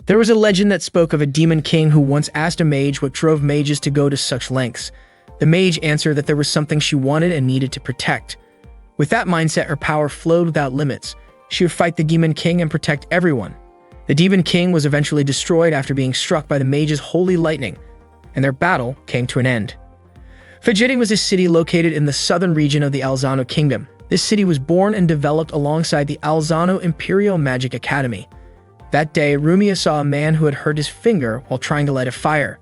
There was a legend that spoke of a demon king who once asked a mage what drove mages to go to such lengths. The mage answered that there was something she wanted and needed to protect. With that mindset, her power flowed without limits. She would fight the demon king and protect everyone. The demon king was eventually destroyed after being struck by the mage's holy lightning, and their battle came to an end. Fajiti was a city located in the southern region of the Alzano Kingdom. This city was born and developed alongside the Alzano Imperial Magic Academy. That day, Rumia saw a man who had hurt his finger while trying to light a fire.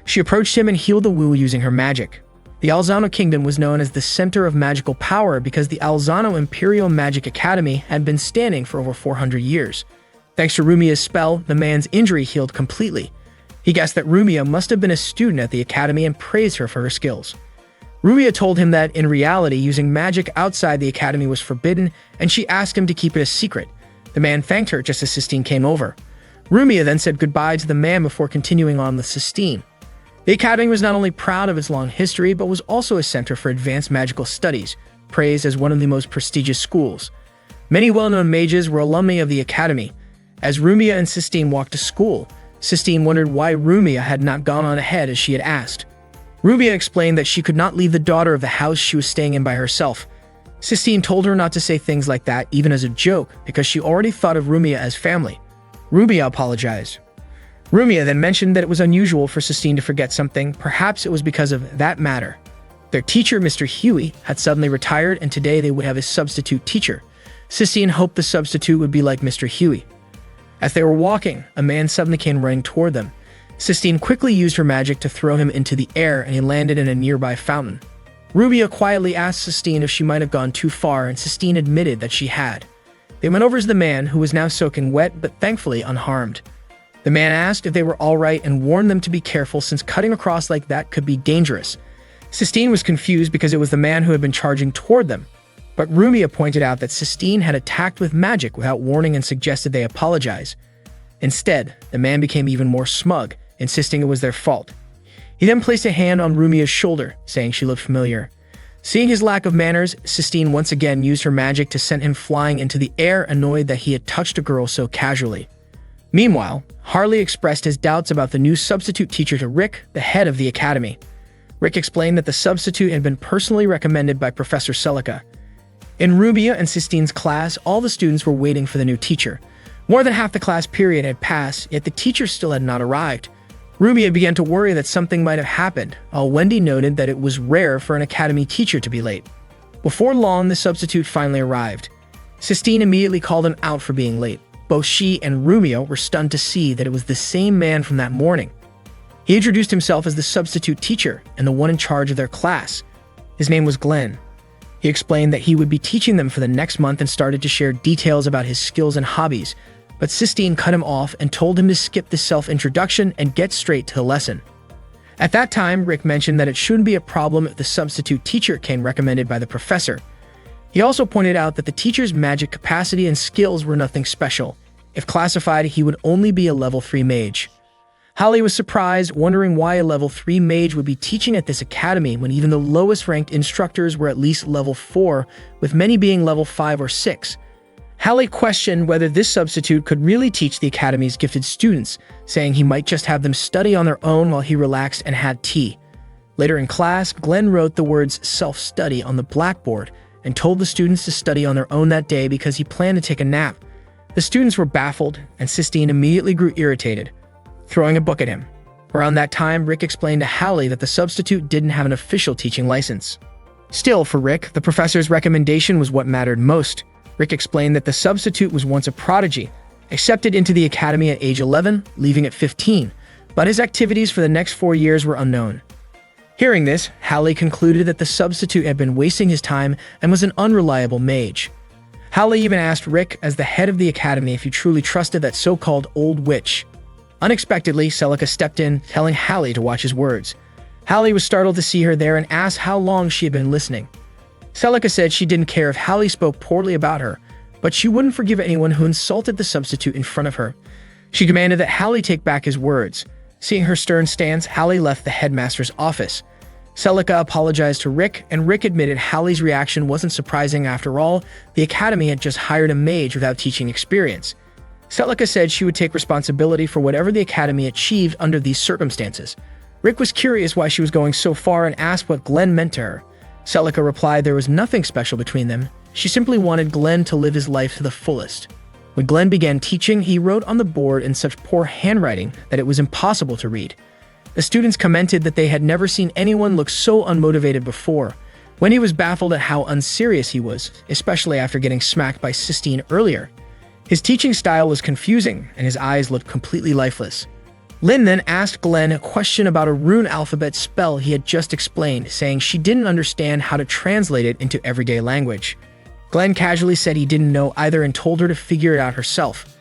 She approached him and healed the wound using her magic. The Alzano Kingdom was known as the center of magical power because the Alzano Imperial Magic Academy had been standing for over 400 years. Thanks to Rumia's spell, the man's injury healed completely. He guessed that Rumia must have been a student at the academy and praised her for her skills. Rumia told him that, in reality, using magic outside the academy was forbidden, and she asked him to keep it a secret. The man thanked her just as Sistine came over. Rumia then said goodbye to the man before continuing on with Sistine. The academy was not only proud of its long history, but was also a center for advanced magical studies, praised as one of the most prestigious schools. Many well-known mages were alumni of the academy. As Rumia and Sistine walked to school, Sistine wondered why Rumia had not gone on ahead as she had asked. Rumia explained that she could not leave the daughter of the house she was staying in by herself. Sistine told her not to say things like that, even as a joke, because she already thought of Rumia as family. Rumia apologized. Rumia then mentioned that it was unusual for Sistine to forget something. Perhaps it was because of that matter. Their teacher, Mr. Huey, had suddenly retired, and today they would have a substitute teacher. Sistine hoped the substitute would be like Mr. Huey. As they were walking, a man suddenly came running toward them. Sistine quickly used her magic to throw him into the air, and he landed in a nearby fountain. Rumia quietly asked Sistine if she might have gone too far, and Sistine admitted that she had. They went over to the man, who was now soaking wet but thankfully unharmed. The man asked if they were all right and warned them to be careful since cutting across like that could be dangerous. Sistine was confused because it was the man who had been charging toward them, but Rumia pointed out that Sistine had attacked with magic without warning and suggested they apologize. Instead, the man became even more smug, insisting it was their fault. He then placed a hand on Rumia's shoulder, saying she looked familiar. Seeing his lack of manners, Sistine once again used her magic to send him flying into the air, annoyed that he had touched a girl so casually. Meanwhile, Harley expressed his doubts about the new substitute teacher to Rick, the head of the academy. Rick explained that the substitute had been personally recommended by Professor Celica. In Rumia and Sistine's class, all the students were waiting for the new teacher. More than half the class period had passed, yet the teacher still had not arrived. Rumia began to worry that something might have happened, while Wendy noted that it was rare for an academy teacher to be late. Before long, the substitute finally arrived. Sistine immediately called him out for being late. Both she and Rumia were stunned to see that it was the same man from that morning. He introduced himself as the substitute teacher and the one in charge of their class. His name was Glenn. He explained that he would be teaching them for the next month and started to share details about his skills and hobbies, but Sistine cut him off and told him to skip the self-introduction and get straight to the lesson. At that time, Rick mentioned that it shouldn't be a problem if the substitute teacher came recommended by the professor. He also pointed out that the teacher's magic capacity and skills were nothing special. If classified, he would only be a level 3 mage. Holly was surprised, wondering why a level 3 mage would be teaching at this academy when even the lowest-ranked instructors were at least level 4, with many being level 5 or 6. Hallie questioned whether this substitute could really teach the academy's gifted students, saying he might just have them study on their own while he relaxed and had tea. Later in class, Glenn wrote the words self-study on the blackboard and told the students to study on their own that day because he planned to take a nap. The students were baffled, and Sistine immediately grew irritated, throwing a book at him. Around that time, Rick explained to Hallie that the substitute didn't have an official teaching license. Still, for Rick, the professor's recommendation was what mattered most. Rick explained that the substitute was once a prodigy, accepted into the academy at age 11, leaving at 15, but his activities for the next 4 years were unknown. Hearing this, Hallie concluded that the substitute had been wasting his time and was an unreliable mage. Hallie even asked Rick, as the head of the academy, if he truly trusted that so-called old witch. Unexpectedly, Celica stepped in, telling Hallie to watch his words. Hallie was startled to see her there and asked how long she had been listening. Celica said she didn't care if Hallie spoke poorly about her, but she wouldn't forgive anyone who insulted the substitute in front of her. She commanded that Hallie take back his words. Seeing her stern stance, Hallie left the headmaster's office. Celica apologized to Rick, and Rick admitted Hallie's reaction wasn't surprising. After all, the academy had just hired a mage without teaching experience. Celica said she would take responsibility for whatever the Academy achieved under these circumstances. Rick was curious why she was going so far and asked what Glenn meant to her. Celica replied there was nothing special between them. She simply wanted Glenn to live his life to the fullest. When Glenn began teaching, he wrote on the board in such poor handwriting that it was impossible to read. The students commented that they had never seen anyone look so unmotivated before. Wendy was baffled at how unserious he was, especially after getting smacked by Sistine earlier. His teaching style was confusing, and his eyes looked completely lifeless. Lynn then asked Glenn a question about a rune alphabet spell he had just explained, saying she didn't understand how to translate it into everyday language. Glenn casually said he didn't know either and told her to figure it out herself.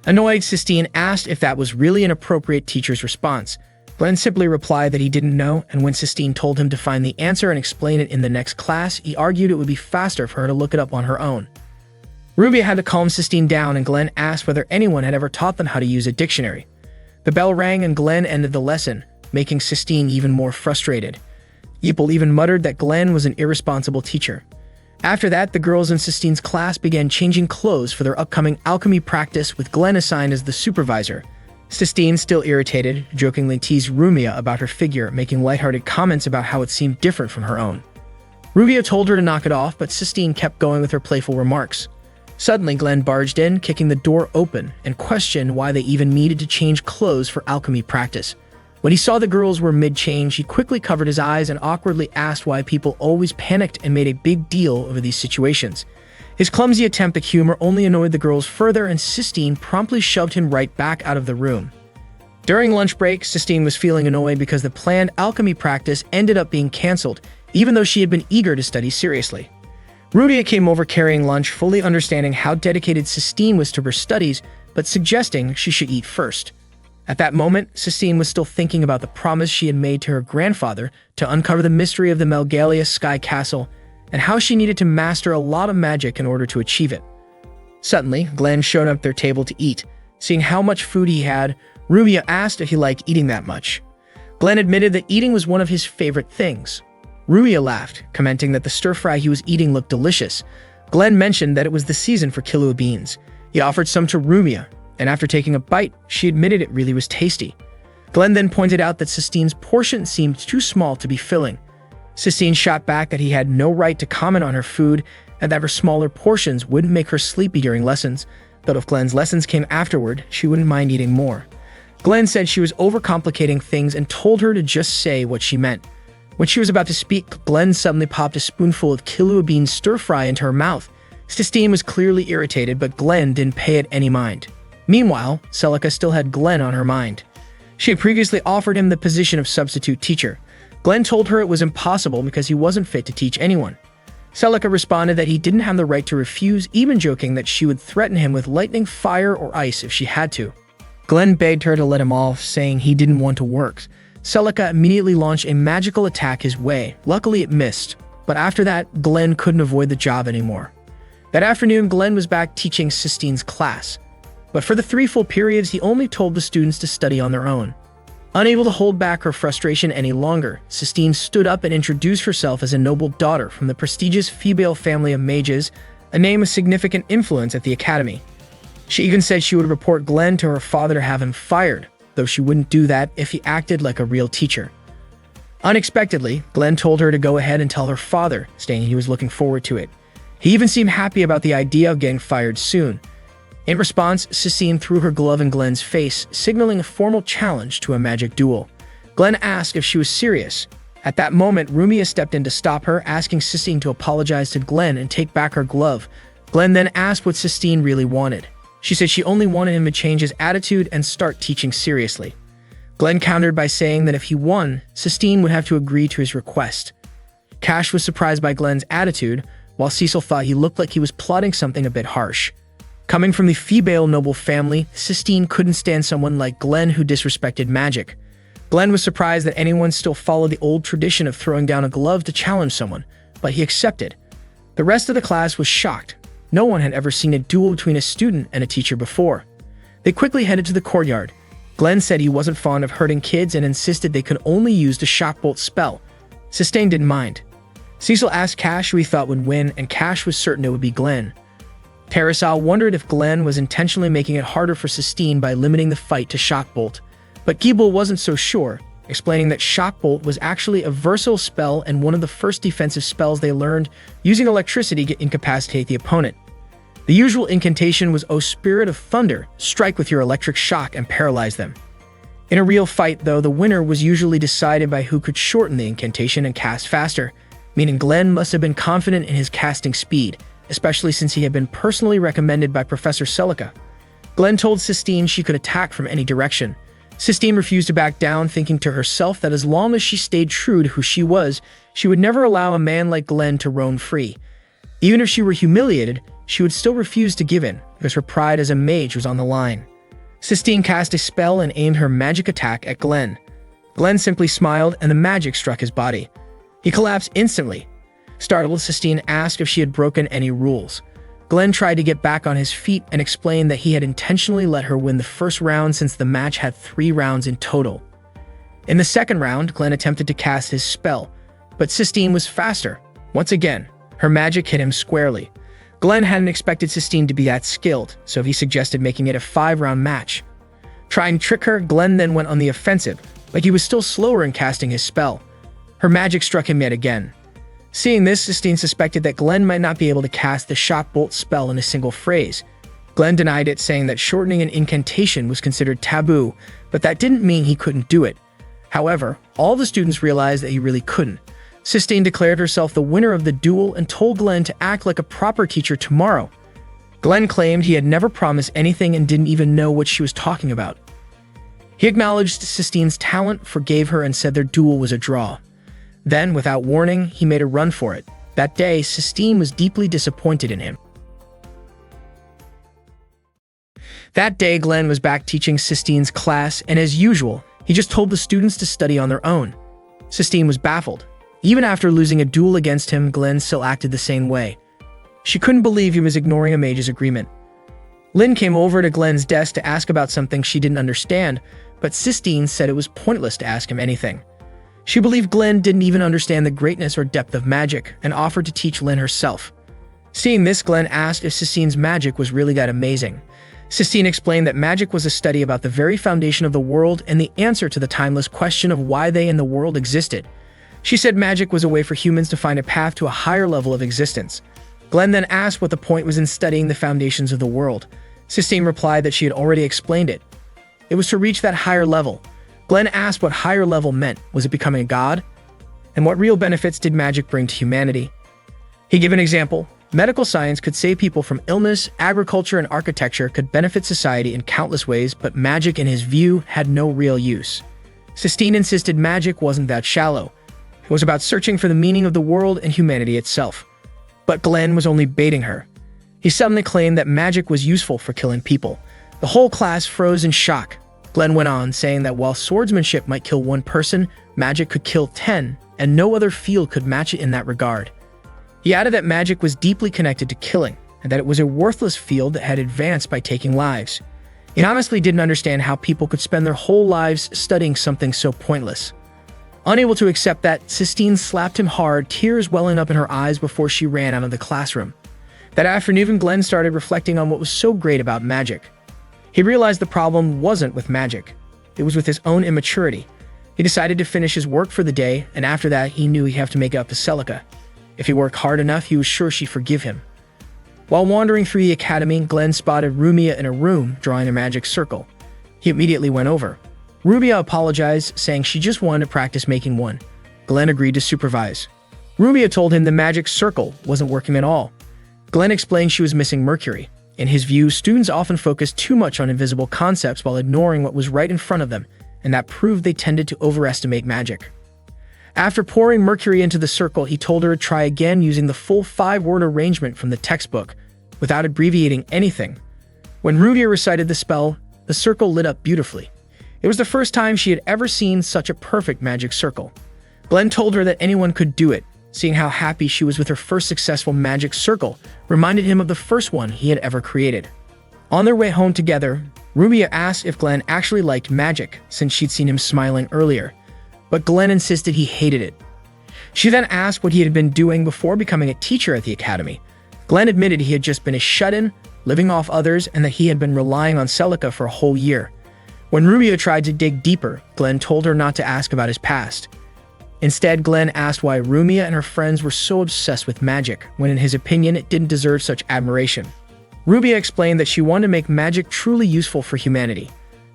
Annoyed, Sistine asked if that was really an appropriate teacher's response. Glenn simply replied that he didn't know, and when Sistine told him to find the answer and explain it in the next class, he argued it would be faster for her to look it up on her own. Rubia had to calm Sistine down, and Glenn asked whether anyone had ever taught them how to use a dictionary. The bell rang and Glenn ended the lesson, making Sistine even more frustrated. Yeeple even muttered that Glenn was an irresponsible teacher. After that, the girls in Sistine's class began changing clothes for their upcoming alchemy practice, with Glenn assigned as the supervisor. Sistine, still irritated, jokingly teased Rumia about her figure, making lighthearted comments about how it seemed different from her own. Rubia told her to knock it off, but Sistine kept going with her playful remarks. Suddenly, Glenn barged in, kicking the door open, and questioned why they even needed to change clothes for alchemy practice. When he saw the girls were mid-change, he quickly covered his eyes and awkwardly asked why people always panicked and made a big deal over these situations. His clumsy attempt at humor only annoyed the girls further, and Sistine promptly shoved him right back out of the room. During lunch break, Sistine was feeling annoyed because the planned alchemy practice ended up being cancelled, even though she had been eager to study seriously. Rudia came over carrying lunch, fully understanding how dedicated Sistine was to her studies, but suggesting she should eat first. At that moment, Sistine was still thinking about the promise she had made to her grandfather to uncover the mystery of the Melgalia Sky Castle, and how she needed to master a lot of magic in order to achieve it. Suddenly, Glenn showed up at their table to eat. Seeing how much food he had, Rubia asked if he liked eating that much. Glenn admitted that eating was one of his favorite things. Rubia laughed, commenting that the stir-fry he was eating looked delicious. Glenn mentioned that it was the season for killua beans. He offered some to Rubia, and after taking a bite, she admitted it really was tasty. Glenn then pointed out that Sistine's portion seemed too small to be filling. Sistine shot back that he had no right to comment on her food, and that her smaller portions wouldn't make her sleepy during lessons, but if Glenn's lessons came afterward, she wouldn't mind eating more. Glenn said she was overcomplicating things and told her to just say what she meant. When she was about to speak, Glenn suddenly popped a spoonful of killua bean stir-fry into her mouth. Sistine was clearly irritated, but Glenn didn't pay it any mind. Meanwhile, Celica still had Glenn on her mind. She had previously offered him the position of substitute teacher. Glenn told her it was impossible because he wasn't fit to teach anyone. Celica responded that he didn't have the right to refuse, even joking that she would threaten him with lightning, fire, or ice if she had to. Glenn begged her to let him off, saying he didn't want to work. Celica immediately launched a magical attack his way. Luckily, it missed, but after that, Glenn couldn't avoid the job anymore. That afternoon, Glenn was back teaching Sistine's class. But for the 3 full periods, he only told the students to study on their own. Unable to hold back her frustration any longer, Sistine stood up and introduced herself as a noble daughter from the prestigious Phoebale family of mages, a name of significant influence at the academy. She even said she would report Glenn to her father to have him fired, though she wouldn't do that if he acted like a real teacher. Unexpectedly, Glenn told her to go ahead and tell her father, saying he was looking forward to it. He even seemed happy about the idea of getting fired soon. In response, Sistine threw her glove in Glenn's face, signaling a formal challenge to a magic duel. Glenn asked if she was serious. At that moment, Rumia stepped in to stop her, asking Sistine to apologize to Glenn and take back her glove. Glenn then asked what Sistine really wanted. She said she only wanted him to change his attitude and start teaching seriously. Glenn countered by saying that if he won, Sistine would have to agree to his request. Cash was surprised by Glenn's attitude, while Cecil thought he looked like he was plotting something a bit harsh. Coming from the Phoebale noble family, Sistine couldn't stand someone like Glenn who disrespected magic. Glenn was surprised that anyone still followed the old tradition of throwing down a glove to challenge someone, but he accepted. The rest of the class was shocked. No one had ever seen a duel between a student and a teacher before. They quickly headed to the courtyard. Glenn said he wasn't fond of hurting kids and insisted they could only use the shockbolt spell. Sistine didn't mind. Cecil asked Cash who he thought would win, and Cash was certain it would be Glenn. Terasal wondered if Glenn was intentionally making it harder for Sistine by limiting the fight to Shock Bolt, but Giebel wasn't so sure, explaining that Shock Bolt was actually a versatile spell and one of the first defensive spells they learned, using electricity to incapacitate the opponent. The usual incantation was "O Spirit of Thunder, strike with your electric shock and paralyze them." In a real fight, though, the winner was usually decided by who could shorten the incantation and cast faster, meaning Glenn must have been confident in his casting speed, especially since he had been personally recommended by Professor Celica. Glenn told Sistine she could attack from any direction. Sistine refused to back down, thinking to herself that as long as she stayed true to who she was, she would never allow a man like Glenn to roam free. Even if she were humiliated, she would still refuse to give in, because her pride as a mage was on the line. Sistine cast a spell and aimed her magic attack at Glenn. Glenn simply smiled, and the magic struck his body. He collapsed instantly. Startled, Sistine asked if she had broken any rules. Glenn tried to get back on his feet and explained that he had intentionally let her win the first round since the match had 3 rounds in total. In the second round, Glenn attempted to cast his spell, but Sistine was faster. Once again, her magic hit him squarely. Glenn hadn't expected Sistine to be that skilled, so he suggested making it a 5-round match. Trying to trick her, Glenn then went on the offensive, but he was still slower in casting his spell. Her magic struck him yet again. Seeing this, Sistine suspected that Glenn might not be able to cast the Shock Bolt spell in a single phrase. Glenn denied it, saying that shortening an incantation was considered taboo, but that didn't mean he couldn't do it. However, all the students realized that he really couldn't. Sistine declared herself the winner of the duel and told Glenn to act like a proper teacher tomorrow. Glenn claimed he had never promised anything and didn't even know what she was talking about. He acknowledged Sistine's talent, forgave her, and said their duel was a draw. Then, without warning, he made a run for it. That day, Sistine was deeply disappointed in him. That day, Glenn was back teaching Sistine's class, and as usual, he just told the students to study on their own. Sistine was baffled. Even after losing a duel against him, Glenn still acted the same way. She couldn't believe he was ignoring a mage's agreement. Lynn came over to Glenn's desk to ask about something she didn't understand, but Sistine said it was pointless to ask him anything. She believed Glenn didn't even understand the greatness or depth of magic and offered to teach Lynn herself. Seeing this, Glenn asked if Sistine's magic was really that amazing. Sistine explained that magic was a study about the very foundation of the world and the answer to the timeless question of why they and the world existed. She said magic was a way for humans to find a path to a higher level of existence. Glenn then asked what the point was in studying the foundations of the world. Sistine replied that she had already explained it. It was to reach that higher level. Glenn asked what higher level meant. Was it becoming a god? And what real benefits did magic bring to humanity? He gave an example. Medical science could save people from illness, agriculture and architecture could benefit society in countless ways, but magic, in his view, had no real use. Sistine insisted magic wasn't that shallow. It was about searching for the meaning of the world and humanity itself. But Glenn was only baiting her. He suddenly claimed that magic was useful for killing people. The whole class froze in shock. Glenn went on, saying that while swordsmanship might kill 1 person, magic could kill 10, and no other field could match it in that regard. He added that magic was deeply connected to killing, and that it was a worthless field that had advanced by taking lives. He honestly didn't understand how people could spend their whole lives studying something so pointless. Unable to accept that, Sistine slapped him hard, tears welling up in her eyes before she ran out of the classroom. That afternoon, Glenn started reflecting on what was so great about magic. He realized the problem wasn't with magic. It was with his own immaturity. He decided to finish his work for the day, and after that, he knew he'd have to make it up to Celica. If he worked hard enough, he was sure she'd forgive him. While wandering through the academy, Glenn spotted Rumia in a room, drawing a magic circle. He immediately went over. Rumia apologized, saying she just wanted to practice making one. Glenn agreed to supervise. Rumia told him the magic circle wasn't working at all. Glenn explained she was missing Mercury. In his view, students often focused too much on invisible concepts while ignoring what was right in front of them, and that proved they tended to overestimate magic. After pouring Mercury into the circle, he told her to try again using the full 5-word arrangement from the textbook, without abbreviating anything. When Rumia recited the spell, the circle lit up beautifully. It was the first time she had ever seen such a perfect magic circle. Glenn told her that anyone could do it. Seeing how happy she was with her first successful magic circle reminded him of the first one he had ever created. On their way home together, Rumia asked if Glenn actually liked magic, since she'd seen him smiling earlier, but Glenn insisted he hated it. She then asked what he had been doing before becoming a teacher at the academy. Glenn admitted he had just been a shut-in, living off others, and that he had been relying on Celica for a whole year. When Rumia tried to dig deeper, Glenn told her not to ask about his past. Instead, Glenn asked why Rumia and her friends were so obsessed with magic, when in his opinion it didn't deserve such admiration. Rumia explained that she wanted to make magic truly useful for humanity.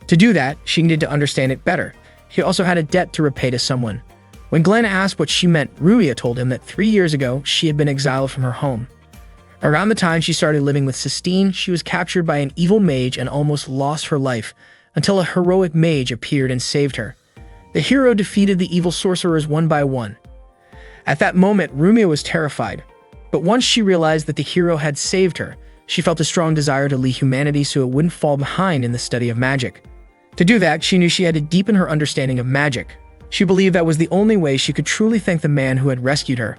To do that, she needed to understand it better. He also had a debt to repay to someone. When Glenn asked what she meant, Rumia told him that 3 years ago, she had been exiled from her home. Around the time she started living with Sistine, she was captured by an evil mage and almost lost her life, until a heroic mage appeared and saved her. The hero defeated the evil sorcerers one by one. At that moment, Rumia was terrified. But once she realized that the hero had saved her, she felt a strong desire to lead humanity so it wouldn't fall behind in the study of magic. To do that, she knew she had to deepen her understanding of magic. She believed that was the only way she could truly thank the man who had rescued her.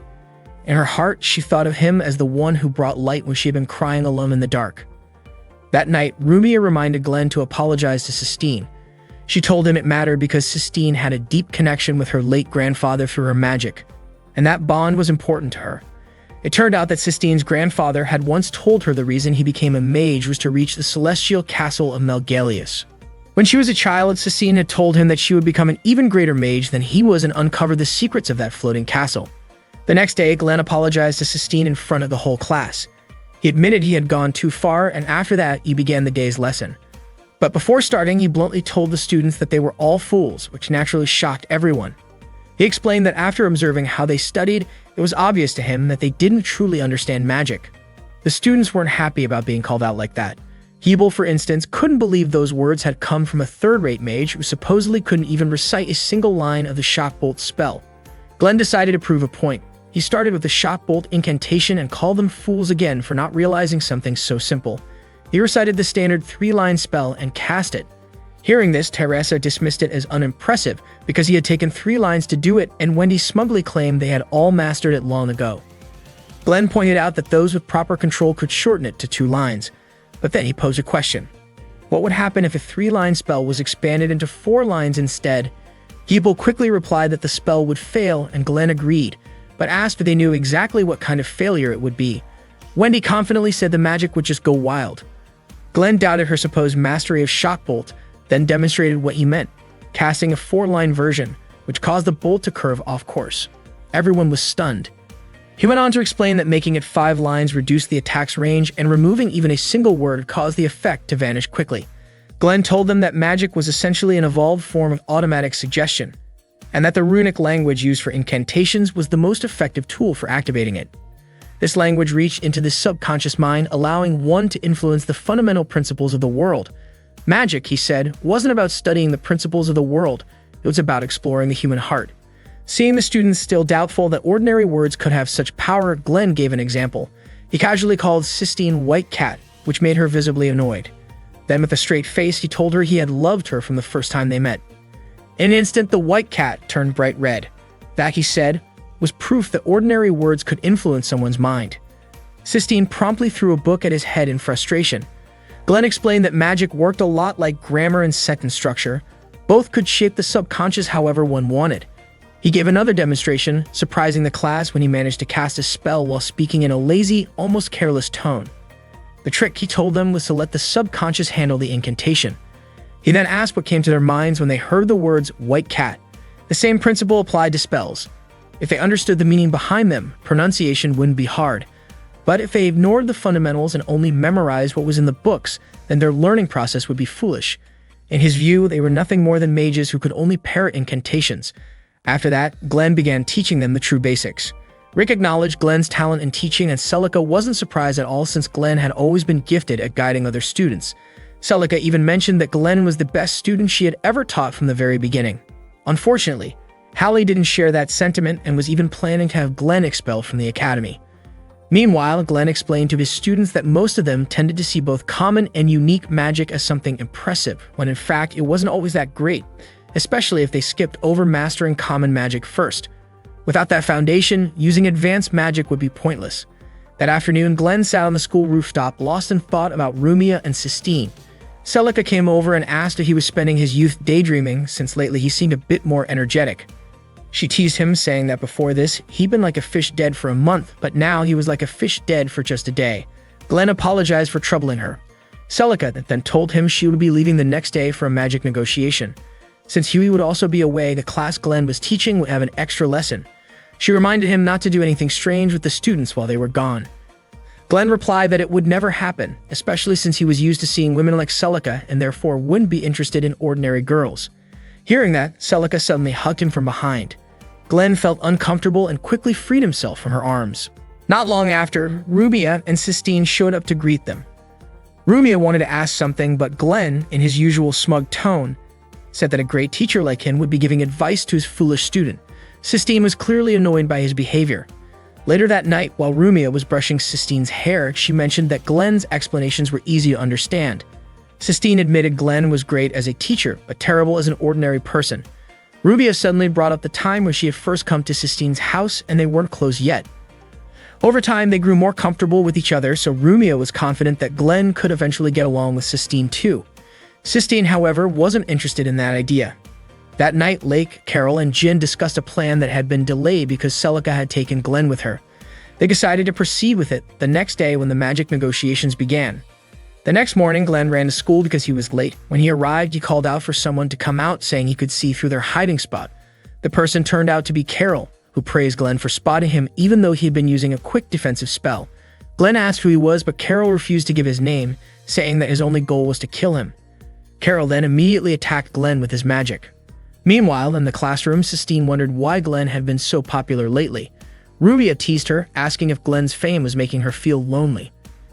In her heart, she thought of him as the one who brought light when she had been crying alone in the dark. That night, Rumia reminded Glenn to apologize to Sistine. She told him it mattered because Sistine had a deep connection with her late grandfather through her magic, and that bond was important to her. It turned out that Sistine's grandfather had once told her the reason he became a mage was to reach the celestial castle of Melgalius. When she was a child, Sistine had told him that she would become an even greater mage than he was and uncover the secrets of that floating castle. The next day, Glenn apologized to Sistine in front of the whole class. He admitted he had gone too far, and after that, he began the day's lesson. But before starting, he bluntly told the students that they were all fools, which naturally shocked everyone. He explained that after observing how they studied, it was obvious to him that they didn't truly understand magic. The students weren't happy about being called out like that. Hebel, for instance, couldn't believe those words had come from a third-rate mage who supposedly couldn't even recite a single line of the Shockbolt spell. Glenn decided to prove a point. He started with the Shockbolt incantation and called them fools again for not realizing something so simple. He recited the standard 3-line spell and cast it. Hearing this, Teresa dismissed it as unimpressive because he had taken 3 lines to do it, and Wendy smugly claimed they had all mastered it long ago. Glenn pointed out that those with proper control could shorten it to 2 lines, but then he posed a question. What would happen if a 3-line spell was expanded into 4 lines instead? Hebel quickly replied that the spell would fail, and Glenn agreed, but asked if they knew exactly what kind of failure it would be. Wendy confidently said the magic would just go wild. Glenn doubted her supposed mastery of Shockbolt, then demonstrated what he meant, casting a 4-line version, which caused the bolt to curve off course. Everyone was stunned. He went on to explain that making it 5 lines reduced the attack's range, and removing even a single word caused the effect to vanish quickly. Glenn told them that magic was essentially an evolved form of automatic suggestion, and that the runic language used for incantations was the most effective tool for activating it. This language reached into the subconscious mind, allowing one to influence the fundamental principles of the world. Magic, he said, wasn't about studying the principles of the world, it was about exploring the human heart. Seeing the students still doubtful that ordinary words could have such power, Glenn gave an example. He casually called Sistine White Cat, which made her visibly annoyed. Then with a straight face, he told her he had loved her from the first time they met. In an instant, the white cat turned bright red. That, he said, was proof that ordinary words could influence someone's mind. Sistine promptly threw a book at his head in frustration. Glenn explained that magic worked a lot like grammar and sentence structure. Both could shape the subconscious however one wanted. He gave another demonstration, surprising the class when he managed to cast a spell while speaking in a lazy, almost careless tone. The trick, he told them, was to let the subconscious handle the incantation. He then asked what came to their minds when they heard the words white cat. The same principle applied to spells. If they understood the meaning behind them, pronunciation wouldn't be hard. But if they ignored the fundamentals and only memorized what was in the books, then their learning process would be foolish. In his view, they were nothing more than mages who could only parrot incantations. After that, Glenn began teaching them the true basics. Rick acknowledged Glenn's talent in teaching, and Celica wasn't surprised at all since Glenn had always been gifted at guiding other students. Celica even mentioned that Glenn was the best student she had ever taught from the very beginning. Unfortunately, Hallie didn't share that sentiment and was even planning to have Glenn expelled from the academy. Meanwhile, Glenn explained to his students that most of them tended to see both common and unique magic as something impressive, when in fact it wasn't always that great, especially if they skipped over mastering common magic first. Without that foundation, using advanced magic would be pointless. That afternoon, Glenn sat on the school rooftop, lost in thought about Rumia and Sistine. Celica came over and asked if he was spending his youth daydreaming, since lately he seemed a bit more energetic. She teased him, saying that before this, he'd been like a fish dead for a month, but now he was like a fish dead for just a day. Glenn apologized for troubling her. Celica then told him she would be leaving the next day for a magic negotiation. Since Huey would also be away, the class Glenn was teaching would have an extra lesson. She reminded him not to do anything strange with the students while they were gone. Glenn replied that it would never happen, especially since he was used to seeing women like Celica and therefore wouldn't be interested in ordinary girls. Hearing that, Celica suddenly hugged him from behind. Glenn felt uncomfortable and quickly freed himself from her arms. Not long after, Rumia and Sistine showed up to greet them. Rumia wanted to ask something, but Glenn, in his usual smug tone, said that a great teacher like him would be giving advice to his foolish student. Sistine was clearly annoyed by his behavior. Later that night, while Rumia was brushing Sistine's hair, she mentioned that Glenn's explanations were easy to understand. Sistine admitted Glenn was great as a teacher, but terrible as an ordinary person. Rumia suddenly brought up the time when she had first come to Sistine's house and they weren't close yet. Over time, they grew more comfortable with each other, so Rumia was confident that Glenn could eventually get along with Sistine too. Sistine, however, wasn't interested in that idea. That night, Lake, Carol, and Jin discussed a plan that had been delayed because Celica had taken Glenn with her. They decided to proceed with it the next day when the magic negotiations began. The next morning, Glenn ran to school because he was late. When he arrived, he called out for someone to come out, saying he could see through their hiding spot. The person turned out to be Carol, who praised Glenn for spotting him even though he had been using a quick defensive spell. Glenn asked who he was, but Carol refused to give his name, saying that his only goal was to kill him. Carol then immediately attacked Glenn with his magic. Meanwhile, in the classroom, Sistine wondered why Glenn had been so popular lately. Rumia teased her, asking if Glenn's fame was making her feel lonely.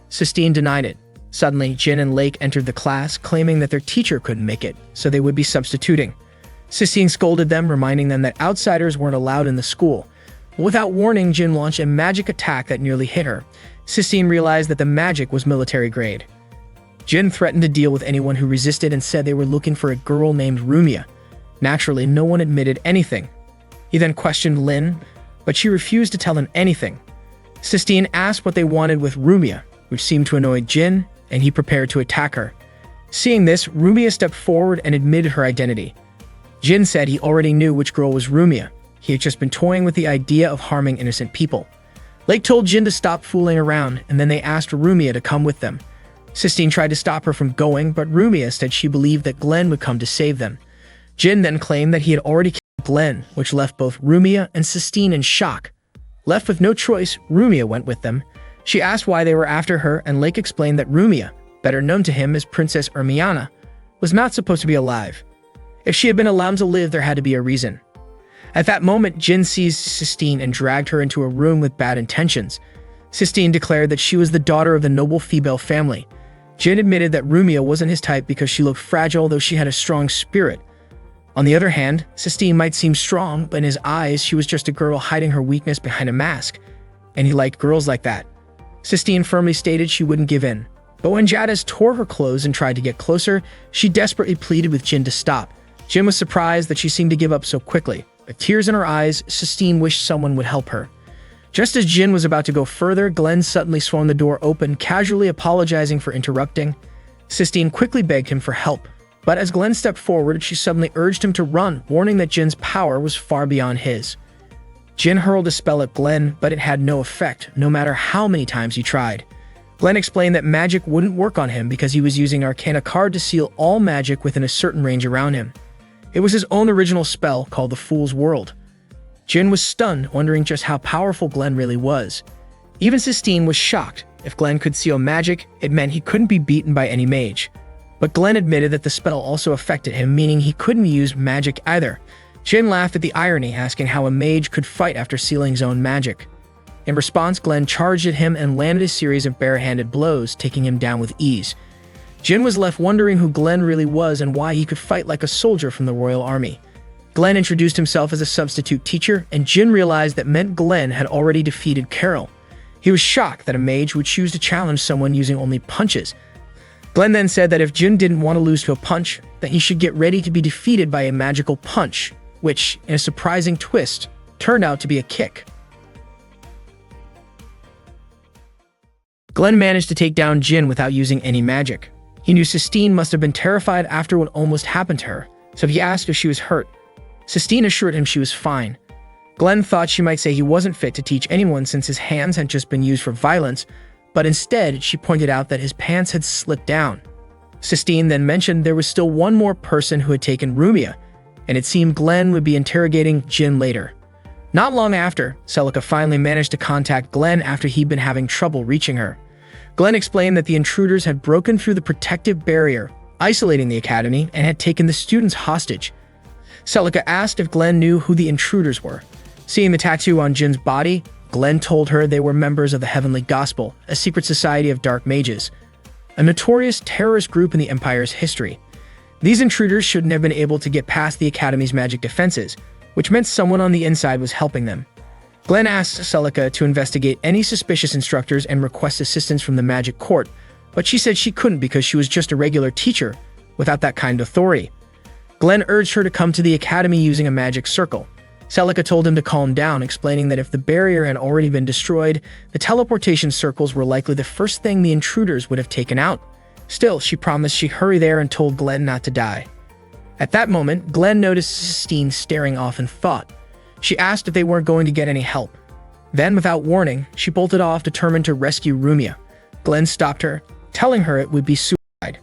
Sistine denied it. Suddenly, Jin and Lake entered the class, claiming that their teacher couldn't make it, so they would be substituting. Sistine scolded them, reminding them that outsiders weren't allowed in the school. Without warning, Jin launched a magic attack that nearly hit her. Sistine realized that the magic was military grade. Jin threatened to deal with anyone who resisted and said they were looking for a girl named Rumia. Naturally, no one admitted anything. He then questioned Lin, but she refused to tell him anything. Sistine asked what they wanted with Rumia, which seemed to annoy Jin, and he prepared to attack her. Seeing this, Rumia stepped forward and admitted her identity. Jin said he already knew which girl was Rumia. He had just been toying with the idea of harming innocent people. Lake told Jin to stop fooling around, and then they asked Rumia to come with them. Sistine tried to stop her from going, but Rumia said she believed that Glenn would come to save them. Jin then claimed that he had already killed Glenn, which left both Rumia and Sistine in shock. Left with no choice, Rumia went with them. She asked why they were after her, and Lake explained that Rumia, better known to him as Princess Ermiana, was not supposed to be alive. If she had been allowed to live, there had to be a reason. At that moment, Jin seized Sistine and dragged her into a room with bad intentions. Sistine declared that she was the daughter of the noble female family. Jin admitted that Rumia wasn't his type because she looked fragile, though she had a strong spirit. On the other hand, Sistine might seem strong, but in his eyes, she was just a girl hiding her weakness behind a mask, and he liked girls like that. Sistine firmly stated she wouldn't give in. But when Jadis tore her clothes and tried to get closer, she desperately pleaded with Jin to stop. Jin was surprised that she seemed to give up so quickly. With tears in her eyes, Sistine wished someone would help her. Just as Jin was about to go further, Glenn suddenly swung the door open, casually apologizing for interrupting. Sistine quickly begged him for help. But as Glenn stepped forward, she suddenly urged him to run, warning that Jin's power was far beyond his. Jin hurled a spell at Glenn, but it had no effect, no matter how many times he tried. Glenn explained that magic wouldn't work on him because he was using Arcana card to seal all magic within a certain range around him. It was his own original spell called the Fool's World. Jin was stunned, wondering just how powerful Glenn really was. Even Sistine was shocked. If Glenn could seal magic, it meant he couldn't be beaten by any mage. But Glenn admitted that the spell also affected him, meaning he couldn't use magic either. Jin laughed at the irony, asking how a mage could fight after sealing his own magic. In response, Glenn charged at him and landed a series of barehanded blows, taking him down with ease. Jin was left wondering who Glenn really was and why he could fight like a soldier from the royal army. Glenn introduced himself as a substitute teacher, and Jin realized that meant Glenn had already defeated Carol. He was shocked that a mage would choose to challenge someone using only punches. Glenn then said that if Jin didn't want to lose to a punch, then he should get ready to be defeated by a magical punch, which, in a surprising twist, turned out to be a kick. Glenn managed to take down Jin without using any magic. He knew Sistine must have been terrified after what almost happened to her, so he asked if she was hurt. Sistine assured him she was fine. Glenn thought she might say he wasn't fit to teach anyone since his hands had just been used for violence, but instead she pointed out that his pants had slipped down. Sistine then mentioned there was still one more person who had taken Rumia, and it seemed Glenn would be interrogating Jin later. Not long after, Celica finally managed to contact Glenn after he'd been having trouble reaching her. Glenn explained that the intruders had broken through the protective barrier, isolating the academy, and had taken the students hostage. Celica asked if Glenn knew who the intruders were. Seeing the tattoo on Jin's body, Glenn told her they were members of the Heavenly Gospel, a secret society of dark mages, a notorious terrorist group in the Empire's history. These intruders shouldn't have been able to get past the Academy's magic defenses, which meant someone on the inside was helping them. Glenn asked Celica to investigate any suspicious instructors and request assistance from the Magic Court, but she said she couldn't because she was just a regular teacher without that kind of authority. Glenn urged her to come to the Academy using a magic circle. Celica told him to calm down, explaining that if the barrier had already been destroyed, the teleportation circles were likely the first thing the intruders would have taken out. Still, she promised she'd hurry there and told Glenn not to die. At that moment, Glenn noticed Sistine staring off in thought. She asked if they weren't going to get any help. Then, without warning, she bolted off, determined to rescue Rumia. Glenn stopped her, telling her it would be suicide.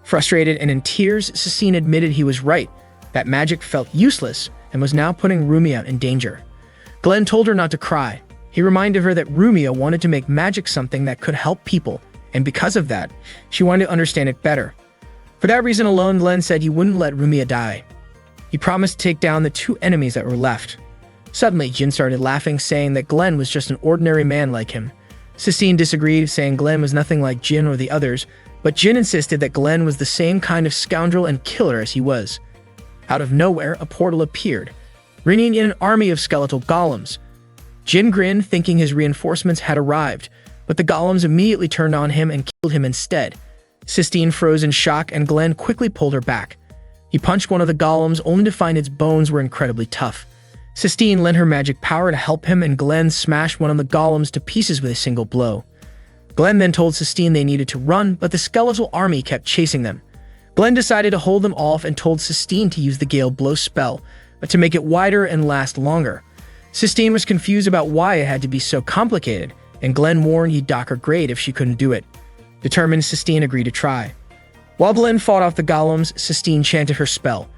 Frustrated and in tears, Sistine admitted he was right, that magic felt useless and was now putting Rumia in danger. Glenn told her not to cry. He reminded her that Rumia wanted to make magic something that could help people, and because of that, she wanted to understand it better. For that reason alone, Glenn said he wouldn't let Rumia die. He promised to take down the two enemies that were left. Suddenly, Jin started laughing, saying that Glenn was just an ordinary man like him. Sistine disagreed, saying Glenn was nothing like Jin or the others, but Jin insisted that Glenn was the same kind of scoundrel and killer as he was. Out of nowhere, a portal appeared, bringing in an army of skeletal golems. Jin grinned, thinking his reinforcements had arrived, but the golems immediately turned on him and killed him instead. Sistine froze in shock, and Glenn quickly pulled her back. He punched one of the golems, only to find its bones were incredibly tough. Sistine lent her magic power to help him, and Glenn smashed one of the golems to pieces with a single blow. Glenn then told Sistine they needed to run, but the skeletal army kept chasing them. Glenn decided to hold them off and told Sistine to use the Gale Blow spell, but to make it wider and last longer. Sistine was confused about why it had to be so complicated, and Glenn warned he'd dock her grade if she couldn't do it. Determined, Sistine agreed to try. While Glenn fought off the golems, Sistine chanted her spell.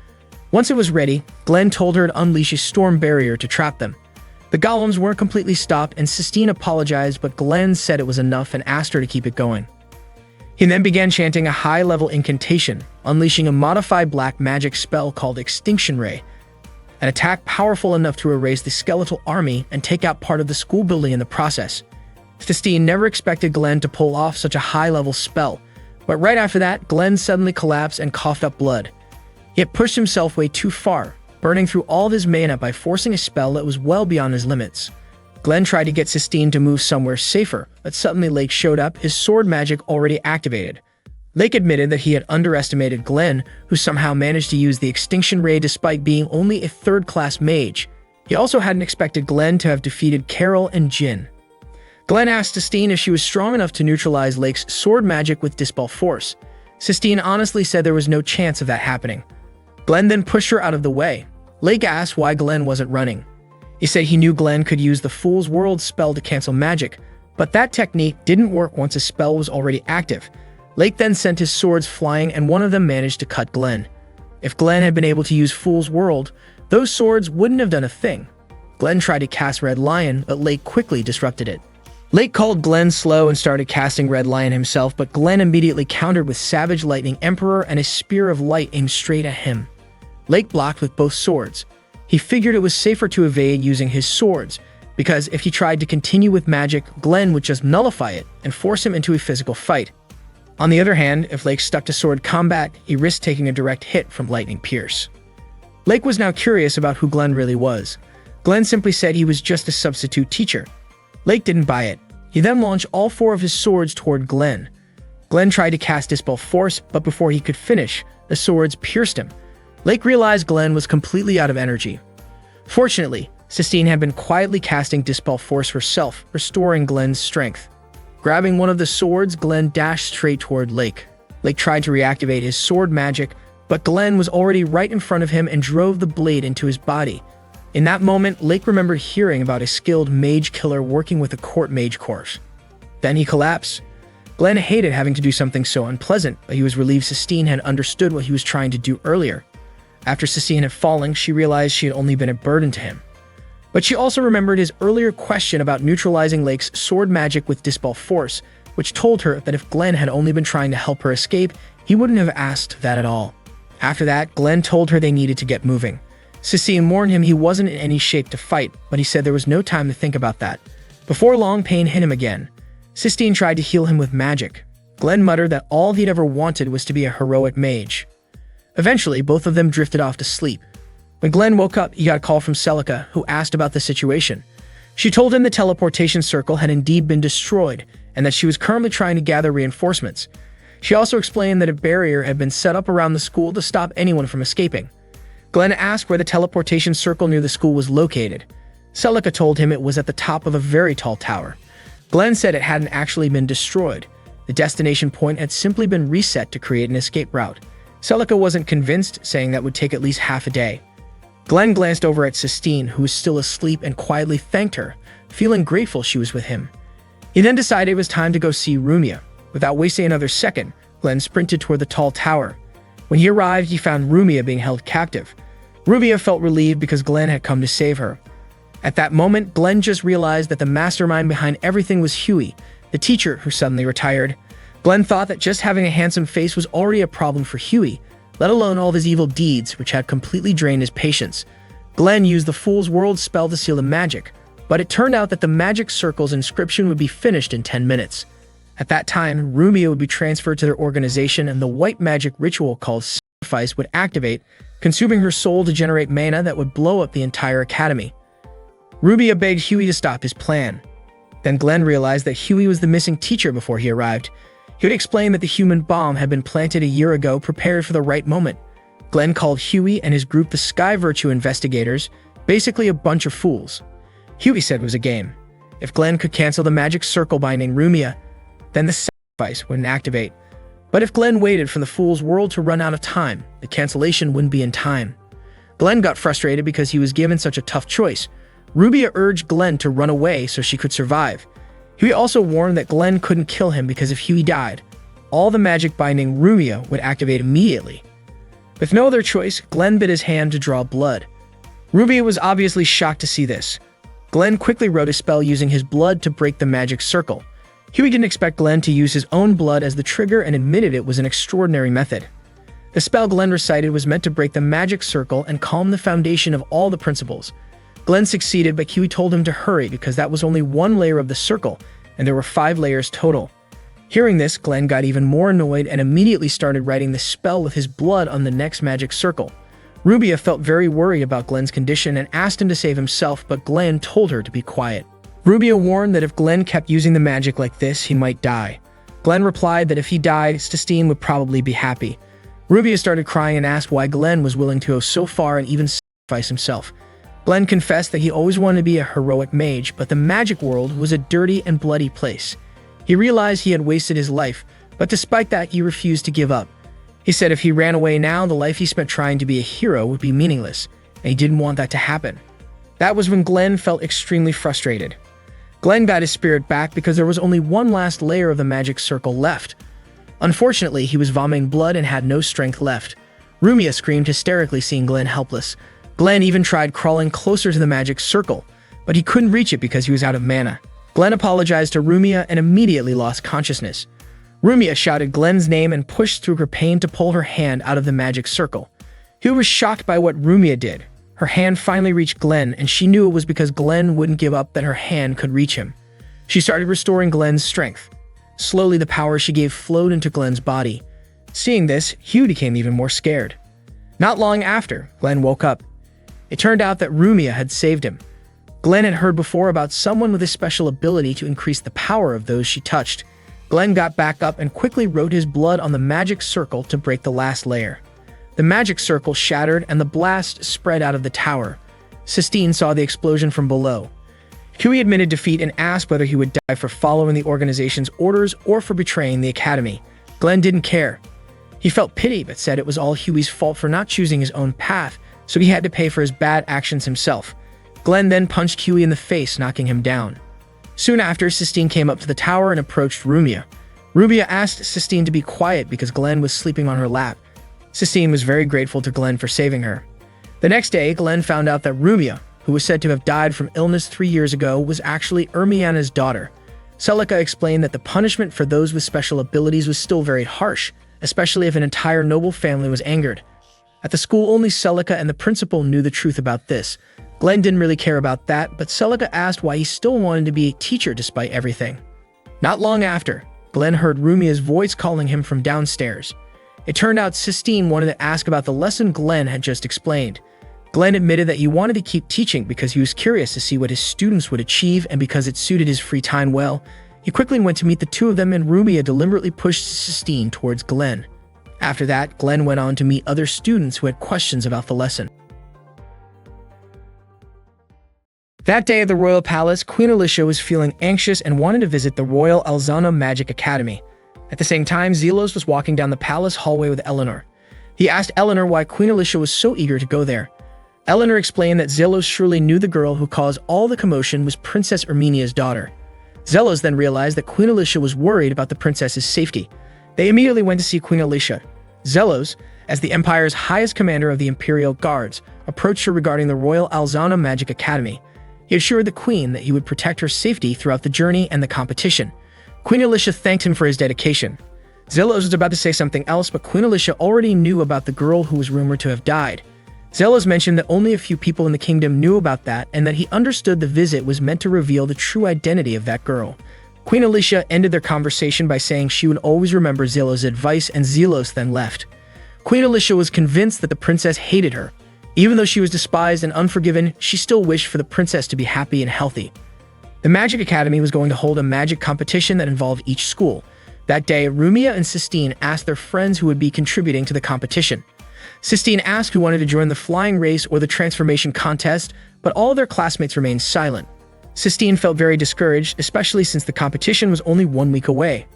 Once it was ready, Glenn told her to unleash a storm barrier to trap them. The golems weren't completely stopped, and Sistine apologized, but Glenn said it was enough and asked her to keep it going. He then began chanting a high-level incantation, unleashing a modified black magic spell called Extinction Ray, an attack powerful enough to erase the skeletal army and take out part of the school building in the process. Sistine never expected Glenn to pull off such a high-level spell, but right after that, Glenn suddenly collapsed and coughed up blood. He had pushed himself way too far, burning through all of his mana by forcing a spell that was well beyond his limits. Glenn tried to get Sistine to move somewhere safer, but suddenly Lake showed up, his sword magic already activated. Lake admitted that he had underestimated Glenn, who somehow managed to use the Extinction Ray despite being only a third-class mage. He also hadn't expected Glenn to have defeated Carol and Jin. Glenn asked Sistine if she was strong enough to neutralize Lake's sword magic with Dispel Force. Sistine honestly said there was no chance of that happening. Glenn then pushed her out of the way. Lake asked why Glenn wasn't running. He said he knew Glenn could use the Fool's World spell to cancel magic, but that technique didn't work once a spell was already active. Lake then sent his swords flying, and one of them managed to cut Glenn. If Glenn had been able to use Fool's World, those swords wouldn't have done a thing. Glenn tried to cast Red Lion, but Lake quickly disrupted it. Lake called Glenn slow and started casting Red Lion himself, but Glenn immediately countered with Savage Lightning Emperor and a Spear of Light aimed straight at him. Lake blocked with both swords. He figured it was safer to evade using his swords, because if he tried to continue with magic, Glenn would just nullify it and force him into a physical fight. On the other hand, if Lake stuck to sword combat, he risked taking a direct hit from Lightning Pierce. Lake was now curious about who Glenn really was. Glenn simply said he was just a substitute teacher. Lake didn't buy it. He then launched all four of his swords toward Glenn. Glenn tried to cast Dispel Force, but before he could finish, the swords pierced him. Lake realized Glenn was completely out of energy. Fortunately, Sistine had been quietly casting Dispel Force herself, restoring Glenn's strength. Grabbing one of the swords, Glenn dashed straight toward Lake. Lake tried to reactivate his sword magic, but Glenn was already right in front of him and drove the blade into his body. In that moment, Lake remembered hearing about a skilled mage killer working with a court mage course. Then he collapsed. Glenn hated having to do something so unpleasant, but he was relieved Sistine had understood what he was trying to do earlier. After Sistine had fallen, she realized she had only been a burden to him. But she also remembered his earlier question about neutralizing Lake's sword magic with Dispel Force, which told her that if Glenn had only been trying to help her escape, he wouldn't have asked that at all. After that, Glenn told her they needed to get moving. Sistine warned him he wasn't in any shape to fight, but he said there was no time to think about that. Before long, pain hit him again. Sistine tried to heal him with magic. Glenn muttered that all he'd ever wanted was to be a heroic mage. Eventually, both of them drifted off to sleep. When Glenn woke up, he got a call from Celica, who asked about the situation. She told him the teleportation circle had indeed been destroyed, and that she was currently trying to gather reinforcements. She also explained that a barrier had been set up around the school to stop anyone from escaping. Glenn asked where the teleportation circle near the school was located. Celica told him it was at the top of a very tall tower. Glenn said it hadn't actually been destroyed. The destination point had simply been reset to create an escape route. Celica wasn't convinced, saying that would take at least half a day. Glenn glanced over at Sistine, who was still asleep, and quietly thanked her, feeling grateful she was with him. He then decided it was time to go see Rumia. Without wasting another second, Glenn sprinted toward the tall tower. When he arrived, he found Rumia being held captive. Rumia felt relieved because Glenn had come to save her. At that moment, Glenn just realized that the mastermind behind everything was Huey, the teacher who suddenly retired. Glenn thought that just having a handsome face was already a problem for Huey, let alone all of his evil deeds, which had completely drained his patience. Glenn used the Fool's World spell to seal the magic, but it turned out that the magic circle's inscription would be finished in 10 minutes. At that time, Rumia would be transferred to their organization, and the white magic ritual called Sacrifice would activate, consuming her soul to generate mana that would blow up the entire academy. Rumia begged Huey to stop his plan. Then Glenn realized that Huey was the missing teacher before he arrived. He would explain that the human bomb had been planted a year ago, prepared for the right moment. Glenn called Huey and his group the Sky Virtue Investigators, basically a bunch of fools. Huey said it was a game. If Glenn could cancel the magic circle binding Rumia, then the sacrifice wouldn't activate. But if Glenn waited for the Fool's World to run out of time, the cancellation wouldn't be in time. Glenn got frustrated because he was given such a tough choice. Rumia urged Glenn to run away so she could survive. Huey also warned that Glenn couldn't kill him because if Huey died, all the magic binding Rumia would activate immediately. With no other choice, Glenn bit his hand to draw blood. Rumia was obviously shocked to see this. Glenn quickly wrote a spell using his blood to break the magic circle. Huey didn't expect Glenn to use his own blood as the trigger and admitted it was an extraordinary method. The spell Glenn recited was meant to break the magic circle and calm the foundation of all the principles. Glenn succeeded, but Huey told him to hurry because that was only one layer of the circle, and there were 5 layers total. Hearing this, Glenn got even more annoyed and immediately started writing the spell with his blood on the next magic circle. Rumia felt very worried about Glenn's condition and asked him to save himself, but Glenn told her to be quiet. Rumia warned that if Glenn kept using the magic like this, he might die. Glenn replied that if he died, Sistine would probably be happy. Rumia started crying and asked why Glenn was willing to go so far and even sacrifice himself. Glenn confessed that he always wanted to be a heroic mage, but the magic world was a dirty and bloody place. He realized he had wasted his life, but despite that, he refused to give up. He said if he ran away now, the life he spent trying to be a hero would be meaningless, and he didn't want that to happen. That was when Glenn felt extremely frustrated. Glenn got his spirit back because there was only one last layer of the magic circle left. Unfortunately, he was vomiting blood and had no strength left. Rumia screamed hysterically, seeing Glenn helpless. Glenn even tried crawling closer to the magic circle, but he couldn't reach it because he was out of mana. Glenn apologized to Rumia and immediately lost consciousness. Rumia shouted Glenn's name and pushed through her pain to pull her hand out of the magic circle. He was shocked by what Rumia did. Her hand finally reached Glenn, and she knew it was because Glenn wouldn't give up that her hand could reach him. She started restoring Glenn's strength. Slowly, the power she gave flowed into Glenn's body. Seeing this, Hugh became even more scared. Not long after, Glenn woke up. It turned out that Rumia had saved him. Glenn had heard before about someone with a special ability to increase the power of those she touched. Glenn got back up and quickly wrote his blood on the magic circle to break the last layer. The magic circle shattered and the blast spread out of the tower. Sistine saw the explosion from below. Huey admitted defeat and asked whether he would die for following the organization's orders or for betraying the academy. Glenn didn't care. He felt pity but said it was all Huey's fault for not choosing his own path, so he had to pay for his bad actions himself. Glenn then punched Huey in the face, knocking him down. Soon after, Sistine came up to the tower and approached Rumia. Rumia asked Sistine to be quiet because Glenn was sleeping on her lap. Sistine was very grateful to Glenn for saving her. The next day, Glenn found out that Rumia, who was said to have died from illness 3 years ago, was actually Ermiana's daughter. Celica explained that the punishment for those with special abilities was still very harsh, especially if an entire noble family was angered. At the school, only Celica and the principal knew the truth about this. Glenn didn't really care about that, but Celica asked why he still wanted to be a teacher despite everything. Not long after, Glenn heard Rumia's voice calling him from downstairs. It turned out Sistine wanted to ask about the lesson Glenn had just explained. Glenn admitted that he wanted to keep teaching because he was curious to see what his students would achieve, and because it suited his free time well. He quickly went to meet the two of them, and Rumia deliberately pushed Sistine towards Glenn. After that, Glenn went on to meet other students who had questions about the lesson. That day at the royal palace, Queen Alicia was feeling anxious and wanted to visit the Royal Alzana Magic Academy. At the same time, Zelos was walking down the palace hallway with Eleanor. He asked Eleanor why Queen Alicia was so eager to go there. Eleanor explained that Zelos surely knew the girl who caused all the commotion was Princess Erminia's daughter. Zelos then realized that Queen Alicia was worried about the princess's safety. They immediately went to see Queen Alicia. Zelos, as the Empire's highest commander of the Imperial Guards, approached her regarding the Royal Alzana Magic Academy. He assured the queen that he would protect her safety throughout the journey and the competition. Queen Alicia thanked him for his dedication. Zelos was about to say something else, but Queen Alicia already knew about the girl who was rumored to have died. Zelos mentioned that only a few people in the kingdom knew about that, and that he understood the visit was meant to reveal the true identity of that girl. Queen Alicia ended their conversation by saying she would always remember Zelos' advice, and Zelos then left. Queen Alicia was convinced that the princess hated her. Even though she was despised and unforgiven, she still wished for the princess to be happy and healthy. The Magic Academy was going to hold a magic competition that involved each school. That day, Rumia and Sistine asked their friends who would be contributing to the competition. Sistine asked who wanted to join the flying race or the transformation contest, but all their classmates remained silent. Sistine felt very discouraged, especially since the competition was only 1 week away.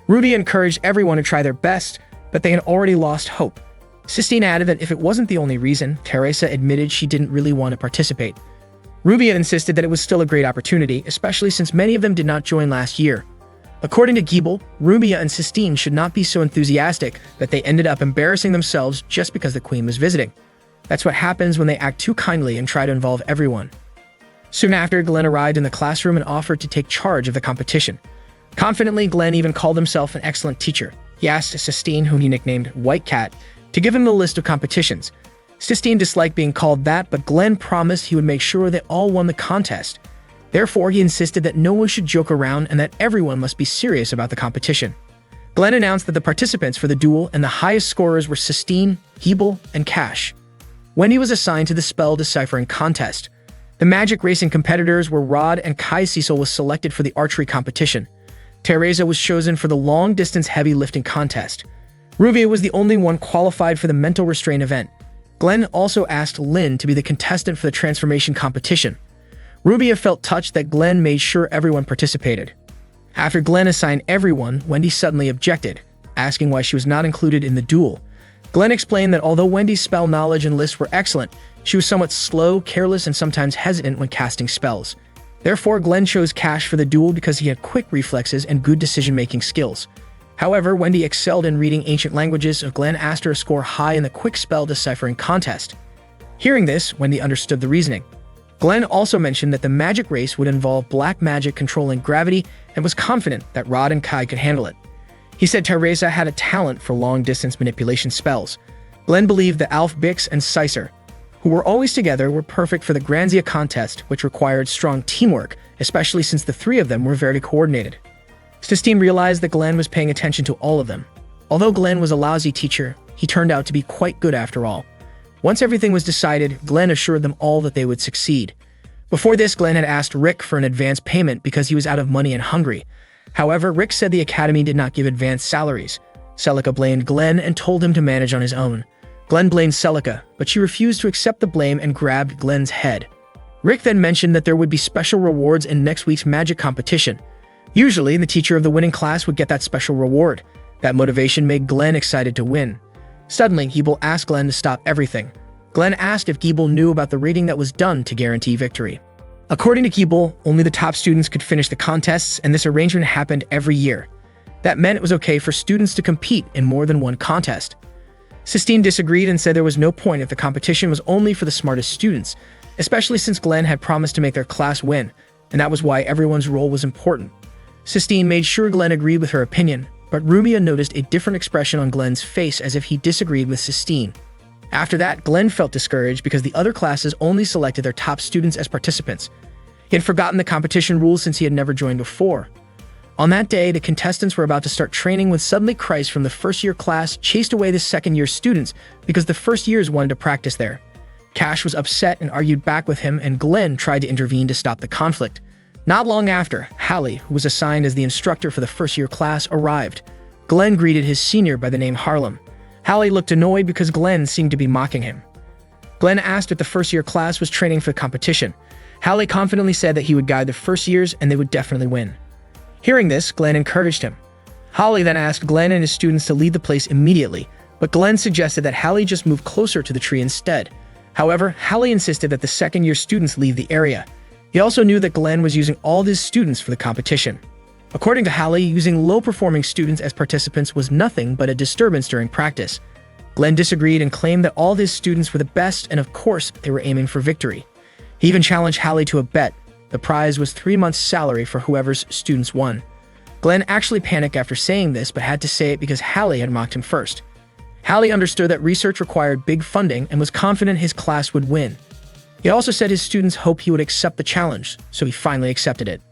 Rudy encouraged everyone to try their best, but they had already lost hope. Sistine added that if it wasn't the only reason, Teresa admitted she didn't really want to participate. Rubia insisted that it was still a great opportunity, especially since many of them did not join last year. According to Giebel, Rubia and Sistine should not be so enthusiastic that they ended up embarrassing themselves just because the queen was visiting. That's what happens when they act too kindly and try to involve everyone. Soon after, Glenn arrived in the classroom and offered to take charge of the competition. Confidently, Glenn even called himself an excellent teacher. He asked Sistine, whom he nicknamed White Cat, to give him the list of competitions. Sistine disliked being called that, but Glenn promised he would make sure they all won the contest. Therefore, he insisted that no one should joke around and that everyone must be serious about the competition. Glenn announced that the participants for the duel and the highest scorers were Sistine, Giebel, and Cash. Wendy was assigned to the spell deciphering contest. The magic racing competitors were Rod, and Kai Cecil was selected for the archery competition. Teresa was chosen for the long-distance heavy lifting contest. Ruvia was the only one qualified for the mental restraint event. Glenn also asked Lynn to be the contestant for the transformation competition. Rubia felt touched that Glenn made sure everyone participated. After Glenn assigned everyone, Wendy suddenly objected, asking why she was not included in the duel. Glenn explained that although Wendy's spell knowledge and lists were excellent, she was somewhat slow, careless, and sometimes hesitant when casting spells. Therefore, Glenn chose Cash for the duel because he had quick reflexes and good decision-making skills. However, Wendy excelled in reading ancient languages, so Glenn asked her to score high in the quick spell deciphering contest. Hearing this, Wendy understood the reasoning. Glenn also mentioned that the magic race would involve black magic controlling gravity and was confident that Rod and Kai could handle it. He said Teresa had a talent for long-distance manipulation spells. Glenn believed that Alf Bix and Sicer, who were always together, were perfect for the Granzia contest, which required strong teamwork, especially since the three of them were very coordinated. Sistine realized that Glenn was paying attention to all of them. Although Glenn was a lousy teacher, he turned out to be quite good after all. Once everything was decided, Glenn assured them all that they would succeed. Before this, Glenn had asked Rick for an advance payment because he was out of money and hungry. However, Rick said the academy did not give advance salaries. Celica blamed Glenn and told him to manage on his own. Glenn blamed Celica, but she refused to accept the blame and grabbed Glenn's head. Rick then mentioned that there would be special rewards in next week's magic competition. Usually, the teacher of the winning class would get that special reward. That motivation made Glenn excited to win. Suddenly, Giebel asked Glenn to stop everything. Glenn asked if Giebel knew about the rating that was done to guarantee victory. According to Giebel, only the top students could finish the contests, and this arrangement happened every year. That meant it was okay for students to compete in more than one contest. Sistine disagreed and said there was no point if the competition was only for the smartest students, especially since Glenn had promised to make their class win, and that was why everyone's role was important. Sistine made sure Glenn agreed with her opinion, but Rumia noticed a different expression on Glenn's face as if he disagreed with Sistine. After that, Glenn felt discouraged because the other classes only selected their top students as participants. He had forgotten the competition rules since he had never joined before. On that day, the contestants were about to start training when suddenly Christ from the first-year class chased away the second-year students because the first years wanted to practice there. Cash was upset and argued back with him, and Glenn tried to intervene to stop the conflict. Not long after, Hallie, who was assigned as the instructor for the first-year class, arrived. Glenn greeted his senior by the name Harlem. Hallie looked annoyed because Glenn seemed to be mocking him. Glenn asked if the first-year class was training for the competition. Hallie confidently said that he would guide the first years and they would definitely win. Hearing this, Glenn encouraged him. Hallie then asked Glenn and his students to leave the place immediately, but Glenn suggested that Hallie just move closer to the tree instead. However, Hallie insisted that the second-year students leave the area. He also knew that Glenn was using all of his students for the competition. According to Hallie, using low-performing students as participants was nothing but a disturbance during practice. Glenn disagreed and claimed that all of his students were the best, and of course, they were aiming for victory. He even challenged Hallie to a bet. The prize was 3 months' salary for whoever's students won. Glenn actually panicked after saying this, but had to say it because Hallie had mocked him first. Hallie understood that research required big funding and was confident his class would win. He also said his students hoped he would accept the challenge, so he finally accepted it.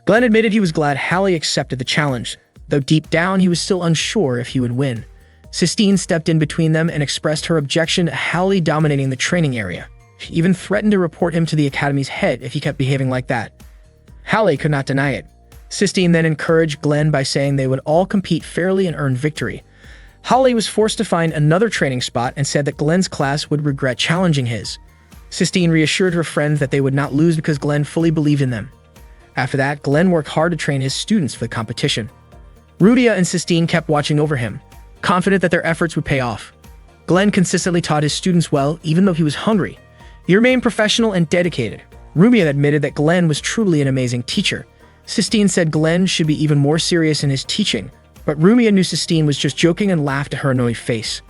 Glenn admitted he was glad Hallie accepted the challenge, though deep down he was still unsure if he would win. Sistine stepped in between them and expressed her objection to Hallie dominating the training area. She even threatened to report him to the academy's head if he kept behaving like that. Hallie could not deny it. Sistine then encouraged Glenn by saying they would all compete fairly and earn victory. Hallie was forced to find another training spot and said that Glenn's class would regret challenging his. Sistine reassured her friends that they would not lose because Glenn fully believed in them. After that, Glenn worked hard to train his students for the competition. Rudia and Sistine kept watching over him, confident that their efforts would pay off. Glenn consistently taught his students well, even though he was hungry. He remained professional and dedicated. Rumia admitted that Glenn was truly an amazing teacher. Sistine said Glenn should be even more serious in his teaching, but Rumia knew Sistine was just joking and laughed at her annoyed face.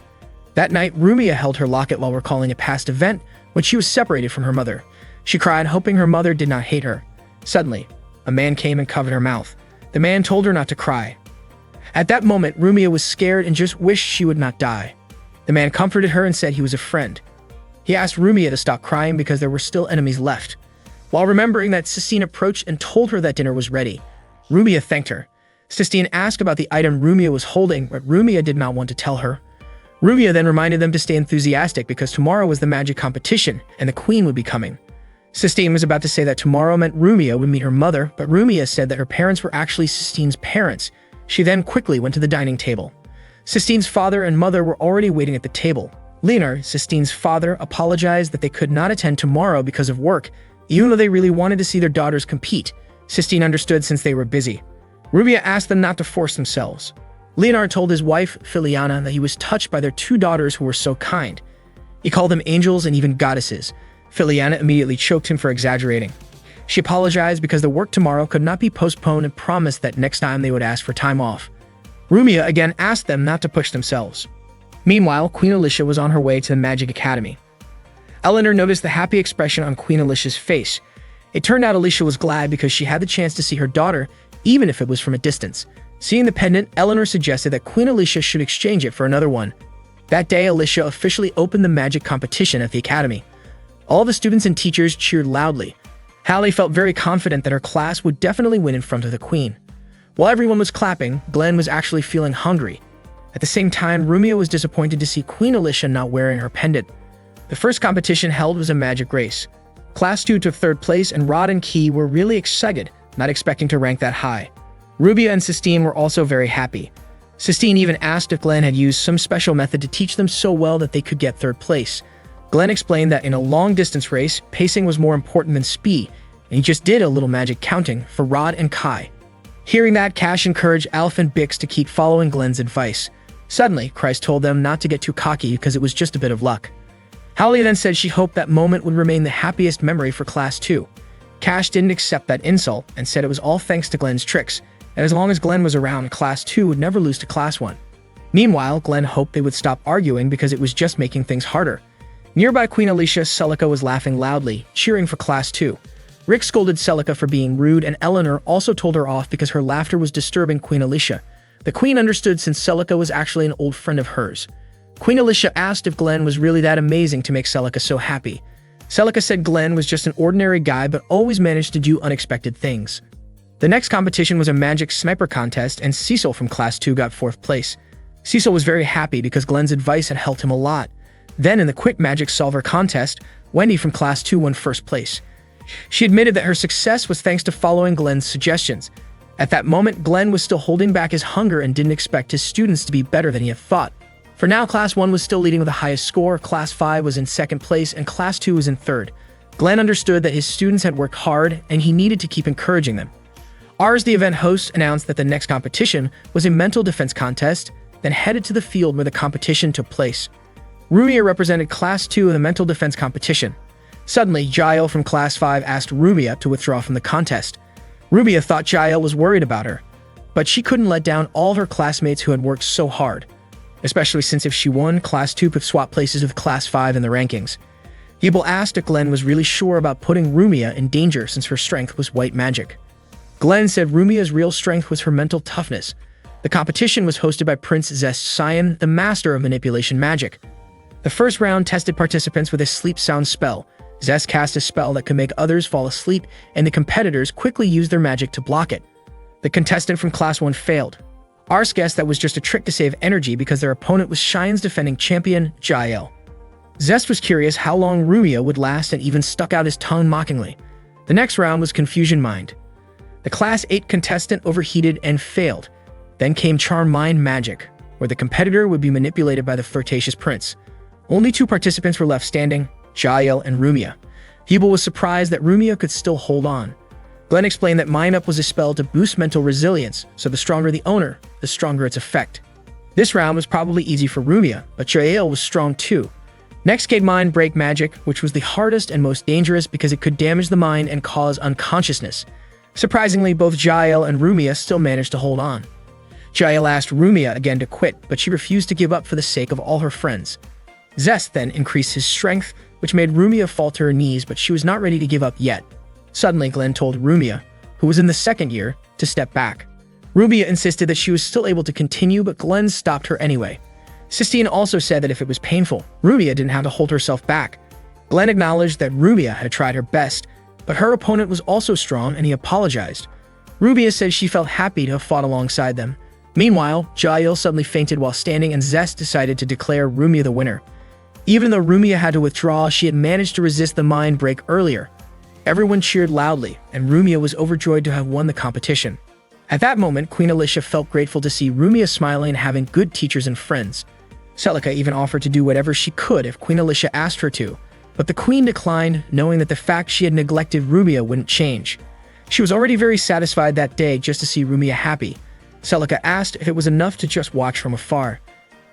That night, Rumia held her locket while recalling a past event when she was separated from her mother. She cried, hoping her mother did not hate her. Suddenly, a man came and covered her mouth. The man told her not to cry. At that moment, Rumia was scared and just wished she would not die. The man comforted her and said he was a friend. He asked Rumia to stop crying because there were still enemies left. While remembering that, Sistine approached and told her that dinner was ready. Rumia thanked her. Sistine asked about the item Rumia was holding, but Rumia did not want to tell her. Rumia then reminded them to stay enthusiastic because tomorrow was the magic competition and the queen would be coming. Sistine was about to say that tomorrow meant Rumia would meet her mother, but Rumia said that her parents were actually Sistine's parents. She then quickly went to the dining table. Sistine's father and mother were already waiting at the table. Leonard, Sistine's father, apologized that they could not attend tomorrow because of work, even though they really wanted to see their daughters compete. Sistine understood since they were busy. Rumia asked them not to force themselves. Leonard told his wife, Filiana, that he was touched by their 2 daughters who were so kind. He called them angels and even goddesses. Filiana immediately choked him for exaggerating. She apologized because the work tomorrow could not be postponed and promised that next time they would ask for time off. Rumia again asked them not to push themselves. Meanwhile, Queen Alicia was on her way to the Magic Academy. Eleanor noticed the happy expression on Queen Alicia's face. It turned out Alicia was glad because she had the chance to see her daughter, even if it was from a distance. Seeing the pendant, Eleanor suggested that Queen Alicia should exchange it for another one. That day, Alicia officially opened the magic competition at the academy. All the students and teachers cheered loudly. Hallie felt very confident that her class would definitely win in front of the queen. While everyone was clapping, Glenn was actually feeling hungry. At the same time, Rumia was disappointed to see Queen Alicia not wearing her pendant. The first competition held was a magic race. Class 2 took 3rd place, and Rod and Key were really excited, not expecting to rank that high. Rubia and Sistine were also very happy. Sistine even asked if Glenn had used some special method to teach them so well that they could get 3rd place. Glenn explained that in a long-distance race, pacing was more important than speed, and he just did a little magic counting for Rod and Kai. Hearing that, Cash encouraged Alf and Bix to keep following Glenn's advice. Suddenly, Christ told them not to get too cocky because it was just a bit of luck. Holly then said she hoped that moment would remain the happiest memory for Class 2. Cash didn't accept that insult and said it was all thanks to Glenn's tricks, and as long as Glenn was around, Class 2 would never lose to Class 1. Meanwhile, Glenn hoped they would stop arguing because it was just making things harder. Nearby Queen Alicia, Celica was laughing loudly, cheering for Class 2. Rick scolded Celica for being rude, and Eleanor also told her off because her laughter was disturbing Queen Alicia. The Queen understood since Celica was actually an old friend of hers. Queen Alicia asked if Glenn was really that amazing to make Celica so happy. Celica said Glenn was just an ordinary guy but always managed to do unexpected things. The next competition was a magic sniper contest, and Cecil from Class 2 got 4th place. Cecil was very happy because Glenn's advice had helped him a lot. Then in the quick magic solver contest, Wendy from Class 2 won 1st place. She admitted that her success was thanks to following Glenn's suggestions. At that moment, Glenn was still holding back his hunger and didn't expect his students to be better than he had thought. For now, Class 1 was still leading with the highest score, Class 5 was in 2nd place, and Class 2 was in 3rd. Glenn understood that his students had worked hard and he needed to keep encouraging them. Ars, the event host, announced that the next competition was a mental defense contest, then headed to the field where the competition took place. Rumia represented Class 2 in the mental defense competition. Suddenly, Jael from Class 5 asked Rumia to withdraw from the contest. Rumia thought Jael was worried about her, but she couldn't let down all her classmates who had worked so hard, especially since if she won, Class 2 could swap places with Class 5 in the rankings. Yibel asked if Glenn was really sure about putting Rumia in danger since her strength was white magic. Glenn said Rumia's real strength was her mental toughness. The competition was hosted by Prince Zest Sion, the master of manipulation magic. The first round tested participants with a sleep sound spell. Zest cast a spell that could make others fall asleep, and the competitors quickly used their magic to block it. The contestant from Class 1 failed. Ars guessed that was just a trick to save energy because their opponent was Shine's defending champion, Jael. Zest was curious how long Rumia would last and even stuck out his tongue mockingly. The next round was Confusion Mind. The Class 8 contestant overheated and failed. Then came Charm Mind Magic, where the competitor would be manipulated by the flirtatious prince. Only 2 participants were left standing, Jael and Rumia. Hebel was surprised that Rumia could still hold on. Glenn explained that Mind Up was a spell to boost mental resilience, so the stronger the owner, the stronger its effect. This round was probably easy for Rumia, but Jael was strong too. Next came Mind Break Magic, which was the hardest and most dangerous because it could damage the mind and cause unconsciousness. Surprisingly, both Jael and Rumia still managed to hold on. Jael asked Rumia again to quit, but she refused to give up for the sake of all her friends. Zest then increased his strength, which made Rumia fall to her knees, but she was not ready to give up yet. Suddenly, Glenn told Rumia, who was in the 2nd year, to step back. Rumia insisted that she was still able to continue, but Glenn stopped her anyway. Sistine also said that if it was painful, Rumia didn't have to hold herself back. Glenn acknowledged that Rumia had tried her best, but her opponent was also strong and he apologized. Rumia said she felt happy to have fought alongside them. Meanwhile, Jael suddenly fainted while standing and Zest decided to declare Rumia the winner. Even though Rumia had to withdraw, she had managed to resist the mind break earlier. Everyone cheered loudly, and Rumia was overjoyed to have won the competition. At that moment, Queen Alicia felt grateful to see Rumia smiling and having good teachers and friends. Celica even offered to do whatever she could if Queen Alicia asked her to, but the queen declined, knowing that the fact she had neglected Rumia wouldn't change. She was already very satisfied that day just to see Rumia happy. Celica asked if it was enough to just watch from afar.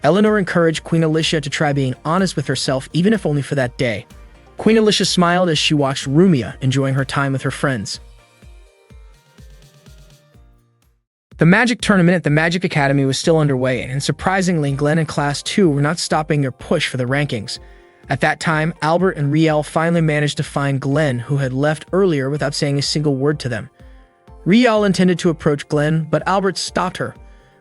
Eleanor encouraged Queen Alicia to try being honest with herself, even if only for that day. Queen Alicia smiled as she watched Rumia enjoying her time with her friends. The Magic Tournament at the Magic Academy was still underway, and surprisingly, Glenn and Class 2 were not stopping their push for the rankings. At that time, Albert and Riel finally managed to find Glenn, who had left earlier without saying a single word to them. Riel intended to approach Glenn, but Albert stopped her.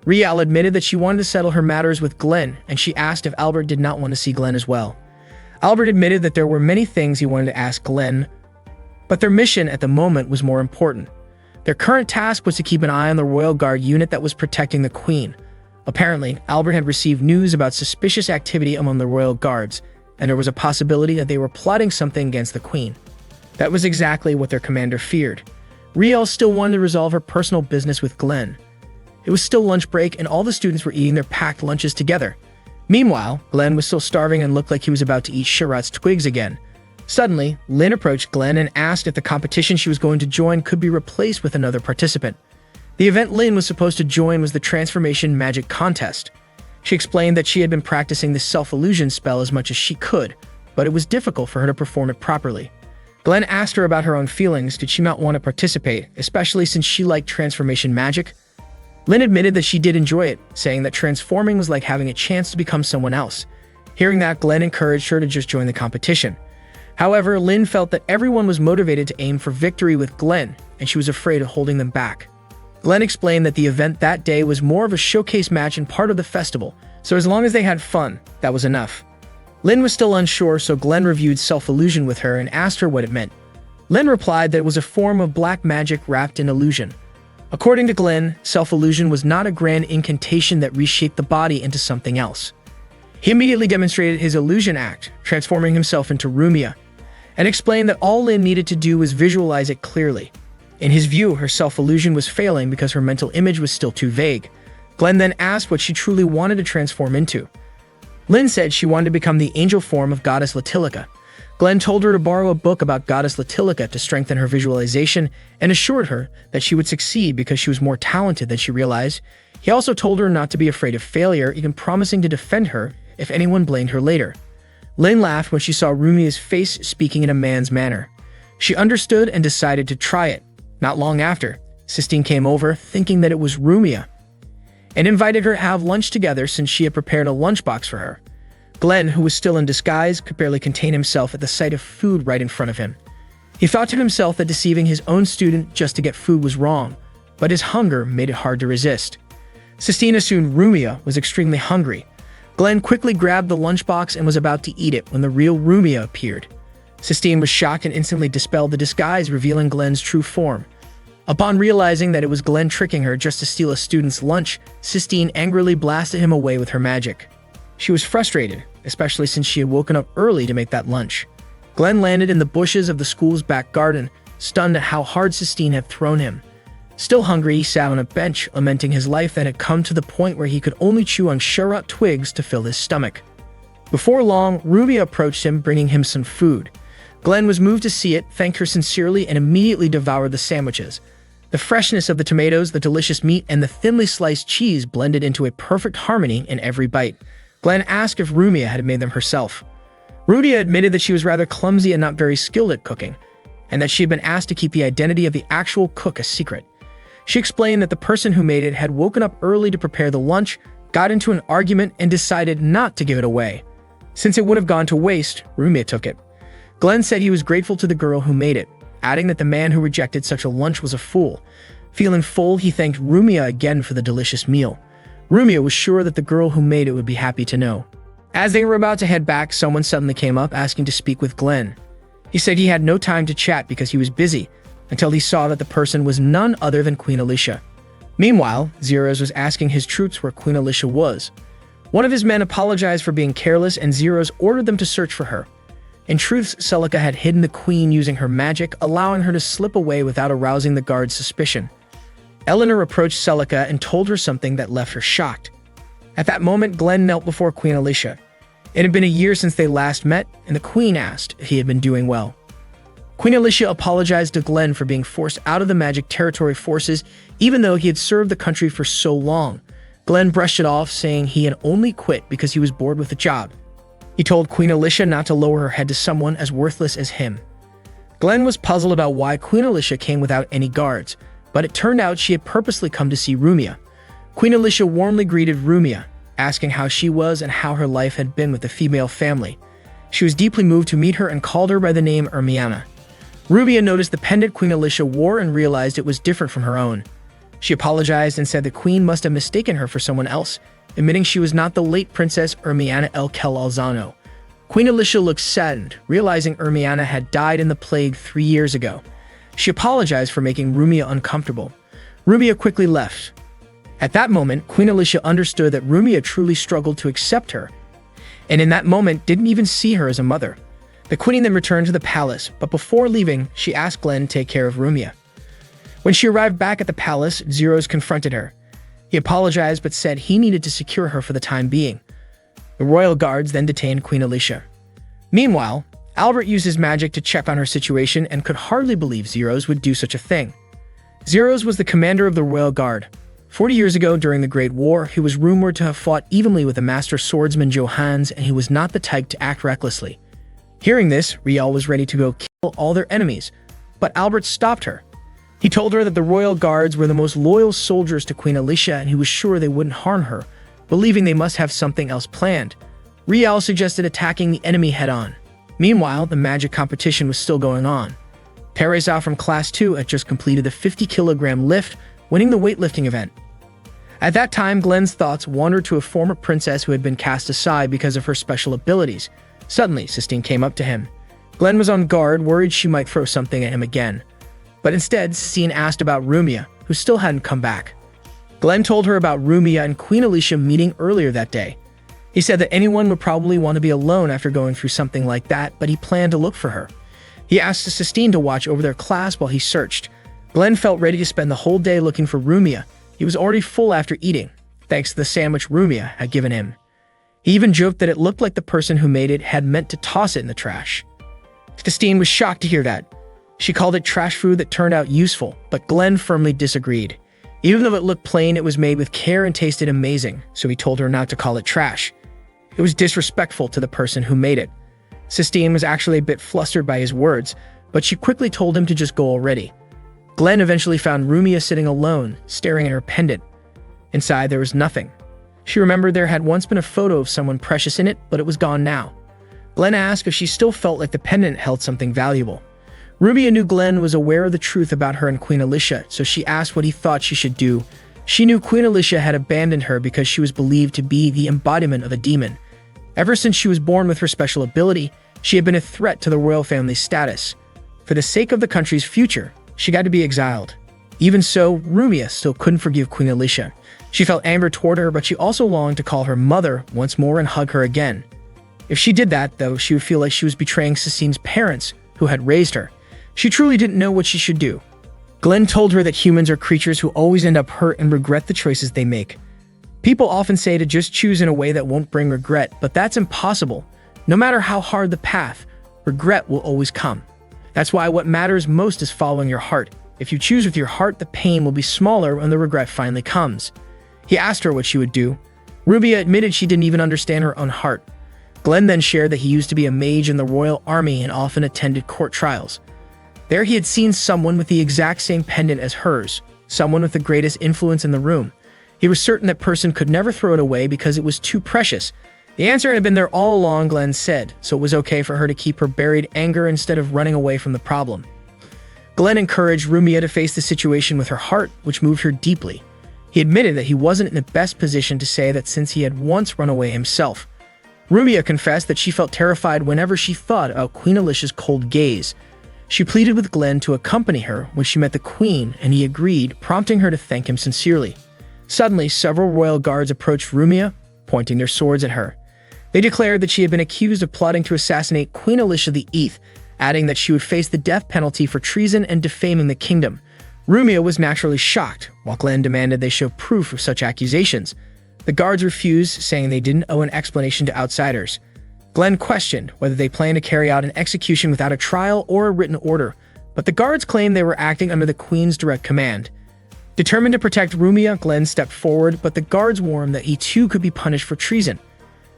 Riel admitted that she wanted to settle her matters with Glenn, and she asked if Albert did not want to see Glenn as well. Albert admitted that there were many things he wanted to ask Glenn, but their mission at the moment was more important. Their current task was to keep an eye on the Royal Guard unit that was protecting the Queen. Apparently, Albert had received news about suspicious activity among the Royal Guards, and there was a possibility that they were plotting something against the Queen. That was exactly what their commander feared. Riel still wanted to resolve her personal business with Glenn. It was still lunch break, and all the students were eating their packed lunches together. Meanwhile, Glenn was still starving and looked like he was about to eat Sharat's twigs again. Suddenly, Lynn approached Glenn and asked if the competition she was going to join could be replaced with another participant. The event Lynn was supposed to join was the Transformation Magic Contest. She explained that she had been practicing the self-illusion spell as much as she could, but it was difficult for her to perform it properly. Glenn asked her about her own feelings. Did she not want to participate, especially since she liked transformation magic? Lynn admitted that she did enjoy it, saying that transforming was like having a chance to become someone else. Hearing that, Glenn encouraged her to just join the competition. However, Lynn felt that everyone was motivated to aim for victory with Glenn, and she was afraid of holding them back. Glenn explained that the event that day was more of a showcase match and part of the festival, so as long as they had fun, that was enough. Lynn was still unsure, so Glenn reviewed self-illusion with her and asked her what it meant. Lynn replied that it was a form of black magic wrapped in illusion. According to Glenn, self-illusion was not a grand incantation that reshaped the body into something else. He immediately demonstrated his illusion act, transforming himself into Rumia, and explained that all Lynn needed to do was visualize it clearly. In his view, her self-illusion was failing because her mental image was still too vague. Glenn then asked what she truly wanted to transform into. Lynn said she wanted to become the angel form of Goddess Latilica. Glenn told her to borrow a book about Goddess Latilica to strengthen her visualization and assured her that she would succeed because she was more talented than she realized. He also told her not to be afraid of failure, even promising to defend her if anyone blamed her later. Lynn laughed when she saw Rumia's face speaking in a man's manner. She understood and decided to try it. Not long after, Sistine came over, thinking that it was Rumia, and invited her to have lunch together since she had prepared a lunchbox for her. Glenn, who was still in disguise, could barely contain himself at the sight of food right in front of him. He thought to himself that deceiving his own student just to get food was wrong, but his hunger made it hard to resist. Sistine assumed Rumia was extremely hungry. Glenn quickly grabbed the lunchbox and was about to eat it when the real Rumia appeared. Sistine was shocked and instantly dispelled the disguise, revealing Glenn's true form. Upon realizing that it was Glenn tricking her just to steal a student's lunch, Sistine angrily blasted him away with her magic. She was frustrated, especially since she had woken up early to make that lunch. Glenn landed in the bushes of the school's back garden, stunned at how hard Sistine had thrown him. Still hungry, he sat on a bench, lamenting his life that had come to the point where he could only chew on sherrod twigs to fill his stomach. Before long, Ruby approached him, bringing him some food. Glenn was moved to see it, thanked her sincerely, and immediately devoured the sandwiches. The freshness of the tomatoes, the delicious meat, and the thinly sliced cheese blended into a perfect harmony in every bite. Glenn asked if Rumia had made them herself. Rumia admitted that she was rather clumsy and not very skilled at cooking, and that she had been asked to keep the identity of the actual cook a secret. She explained that the person who made it had woken up early to prepare the lunch, got into an argument, and decided not to give it away. Since it would have gone to waste, Rumia took it. Glenn said he was grateful to the girl who made it, adding that the man who rejected such a lunch was a fool. Feeling full, he thanked Rumia again for the delicious meal. Rumia was sure that the girl who made it would be happy to know. As they were about to head back, someone suddenly came up asking to speak with Glenn. He said he had no time to chat because he was busy, until he saw that the person was none other than Queen Alicia. Meanwhile, Zeros was asking his troops where Queen Alicia was. One of his men apologized for being careless, and Zeros ordered them to search for her. In truth, Celica had hidden the queen using her magic, allowing her to slip away without arousing the guard's suspicion. Eleanor approached Celica and told her something that left her shocked. At that moment, Glenn knelt before Queen Alicia. It had been a year since they last met, and the queen asked if he had been doing well. Queen Alicia apologized to Glenn for being forced out of the magic territory forces, even though he had served the country for so long. Glenn brushed it off, saying he had only quit because he was bored with the job. He told Queen Alicia not to lower her head to someone as worthless as him. Glenn was puzzled about why Queen Alicia came without any guards, but it turned out she had purposely come to see Rumia. Queen Alicia warmly greeted Rumia, asking how she was and how her life had been with the female family. She was deeply moved to meet her and called her by the name Ermiana. Rumia noticed the pendant Queen Alicia wore and realized it was different from her own. She apologized and said the queen must have mistaken her for someone else, admitting she was not the late Princess Ermiana El Kel Alzano. Queen Alicia looked saddened, realizing Ermiana had died in the plague 3 years ago. She apologized for making Rumia uncomfortable. Rumia quickly left. At that moment, Queen Alicia understood that Rumia truly struggled to accept her, and in that moment didn't even see her as a mother. The queen then returned to the palace, but before leaving, she asked Glenn to take care of Rumia. When she arrived back at the palace, Zeros confronted her. He apologized but said he needed to secure her for the time being. The royal guards then detained Queen Alicia. Meanwhile, Albert used his magic to check on her situation and could hardly believe Zeros would do such a thing. Zeros was the commander of the royal guard. 40 years ago, during the Great War, he was rumored to have fought evenly with the master swordsman Johannes, and he was not the type to act recklessly. Hearing this, Riel was ready to go kill all their enemies, but Albert stopped her. He told her that the royal guards were the most loyal soldiers to Queen Alicia and he was sure they wouldn't harm her, believing they must have something else planned. Riel suggested attacking the enemy head-on. Meanwhile, the magic competition was still going on. Teresa from Class 2 had just completed the 50-kilogram lift, winning the weightlifting event. At that time, Glenn's thoughts wandered to a former princess who had been cast aside because of her special abilities. Suddenly, Sistine came up to him. Glenn was on guard, worried she might throw something at him again. But instead, Sistine asked about Rumia, who still hadn't come back. Glenn told her about Rumia and Queen Alicia meeting earlier that day. He said that anyone would probably want to be alone after going through something like that, but he planned to look for her. He asked Sistine to watch over their class while he searched. Glenn felt ready to spend the whole day looking for Rumia. He was already full after eating, thanks to the sandwich Rumia had given him. He even joked that it looked like the person who made it had meant to toss it in the trash. Sistine was shocked to hear that. She called it trash food that turned out useful, but Glenn firmly disagreed. Even though it looked plain, it was made with care and tasted amazing, so he told her not to call it trash. It was disrespectful to the person who made it. Sistine was actually a bit flustered by his words, but she quickly told him to just go already. Glenn eventually found Rumia sitting alone, staring at her pendant. Inside, there was nothing. She remembered there had once been a photo of someone precious in it, but it was gone now. Glenn asked if she still felt like the pendant held something valuable. Rumia knew Glenn was aware of the truth about her and Queen Alicia, so she asked what he thought she should do. She knew Queen Alicia had abandoned her because she was believed to be the embodiment of a demon. Ever since she was born with her special ability, she had been a threat to the royal family's status. For the sake of the country's future, she got to be exiled. Even so, Rumia still couldn't forgive Queen Alicia. She felt anger toward her, but she also longed to call her mother once more and hug her again. If she did that, though, she would feel like she was betraying Sistine's parents, who had raised her. She truly didn't know what she should do. Glenn told her that humans are creatures who always end up hurt and regret the choices they make. People often say to just choose in a way that won't bring regret, but that's impossible. No matter how hard the path, regret will always come. That's why what matters most is following your heart. If you choose with your heart, the pain will be smaller when the regret finally comes. He asked her what she would do. Rumia admitted she didn't even understand her own heart. Glenn then shared that he used to be a mage in the royal army and often attended court trials. There he had seen someone with the exact same pendant as hers, someone with the greatest influence in the room. He was certain that person could never throw it away because it was too precious. The answer had been there all along, Glenn said, so it was okay for her to keep her buried anger instead of running away from the problem. Glenn encouraged Rumia to face the situation with her heart, which moved her deeply. He admitted that he wasn't in the best position to say that since he had once run away himself. Rumia confessed that she felt terrified whenever she thought about Queen Alicia's cold gaze. She pleaded with Glenn to accompany her when she met the Queen, and he agreed, prompting her to thank him sincerely. Suddenly, several royal guards approached Rumia, pointing their swords at her. They declared that she had been accused of plotting to assassinate Queen Alicia the Eighth, adding that she would face the death penalty for treason and defaming the kingdom. Rumia was naturally shocked, while Glenn demanded they show proof of such accusations. The guards refused, saying they didn't owe an explanation to outsiders. Glenn questioned whether they planned to carry out an execution without a trial or a written order, but the guards claimed they were acting under the Queen's direct command. Determined to protect Rumia, Glenn stepped forward, but the guards warned that he too could be punished for treason.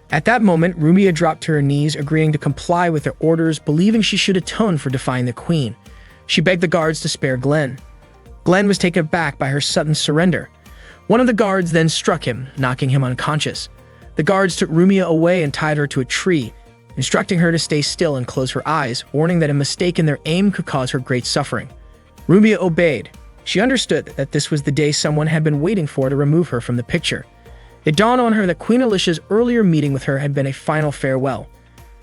At that moment, Rumia dropped to her knees, agreeing to comply with their orders, believing she should atone for defying the Queen. She begged the guards to spare Glenn. Glenn was taken aback by her sudden surrender. One of the guards then struck him, knocking him unconscious. The guards took Rumia away and tied her to a tree, instructing her to stay still and close her eyes, warning that a mistake in their aim could cause her great suffering. Rumia obeyed. She understood that this was the day someone had been waiting for to remove her from the picture. It dawned on her that Queen Alicia's earlier meeting with her had been a final farewell.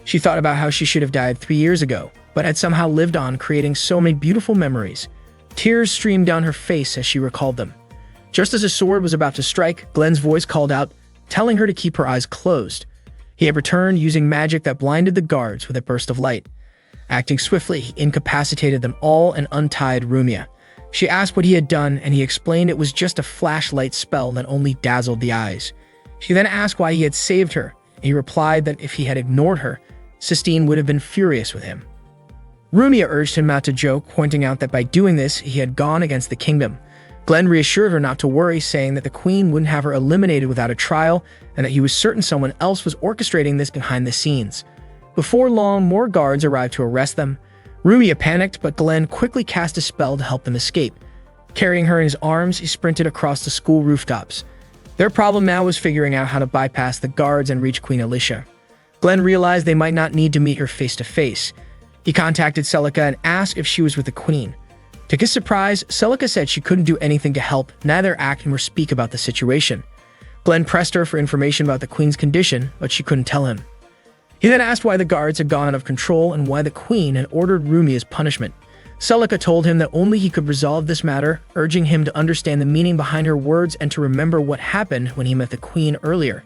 She thought about how she should have died 3 years ago, but had somehow lived on, creating so many beautiful memories. Tears streamed down her face as she recalled them. Just as a sword was about to strike, Glenn's voice called out, telling her to keep her eyes closed. He had returned using magic that blinded the guards with a burst of light. Acting swiftly, he incapacitated them all and untied Rumia. She asked what he had done, and he explained it was just a flashlight spell that only dazzled the eyes. She then asked why he had saved her, and he replied that if he had ignored her, Sistine would have been furious with him. Rumia urged him not to joke, pointing out that by doing this, he had gone against the kingdom. Glenn reassured her not to worry, saying that the Queen wouldn't have her eliminated without a trial, and that he was certain someone else was orchestrating this behind the scenes. Before long, more guards arrived to arrest them. Rumia panicked, but Glenn quickly cast a spell to help them escape. Carrying her in his arms, he sprinted across the school rooftops. Their problem now was figuring out how to bypass the guards and reach Queen Alicia. Glenn realized they might not need to meet her face to face. He contacted Celica and asked if she was with the Queen. To his surprise, Celica said she couldn't do anything to help, neither act nor speak about the situation. Glenn pressed her for information about the Queen's condition, but she couldn't tell him. He then asked why the guards had gone out of control and why the Queen had ordered Rumia's punishment. Celica told him that only he could resolve this matter, urging him to understand the meaning behind her words and to remember what happened when he met the Queen earlier.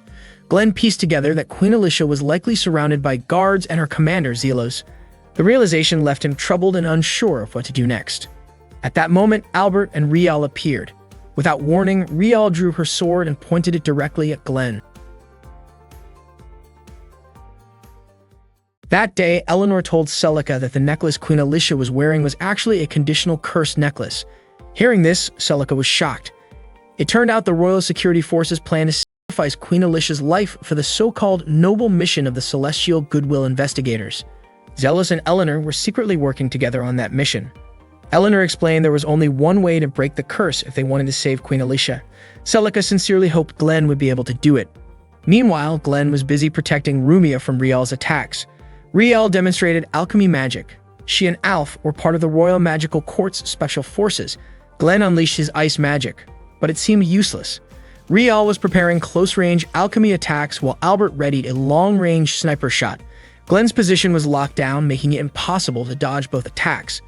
Glenn pieced together that Queen Alicia was likely surrounded by guards and her commander, Zelos. The realization left him troubled and unsure of what to do next. At that moment, Albert and Rial appeared. Without warning, Rial drew her sword and pointed it directly at Glenn. That day, Eleanor told Celica that the necklace Queen Alicia was wearing was actually a conditional curse necklace. Hearing this, Celica was shocked. It turned out the Royal Security Forces planned to sacrifice Queen Alicia's life for the so-called noble mission of the Celestial Goodwill Investigators. Zelos and Eleanor were secretly working together on that mission. Eleanor explained there was only one way to break the curse if they wanted to save Queen Alicia. Celica sincerely hoped Glenn would be able to do it. Meanwhile, Glenn was busy protecting Rumia from Rial's attacks. Rial demonstrated alchemy magic. She and Alf were part of the Royal Magical Court's special forces. Glenn unleashed his ice magic, but it seemed useless. Rial was preparing close-range alchemy attacks while Albert readied a long-range sniper shot. Glenn's position was locked down, making it impossible to dodge both attacks.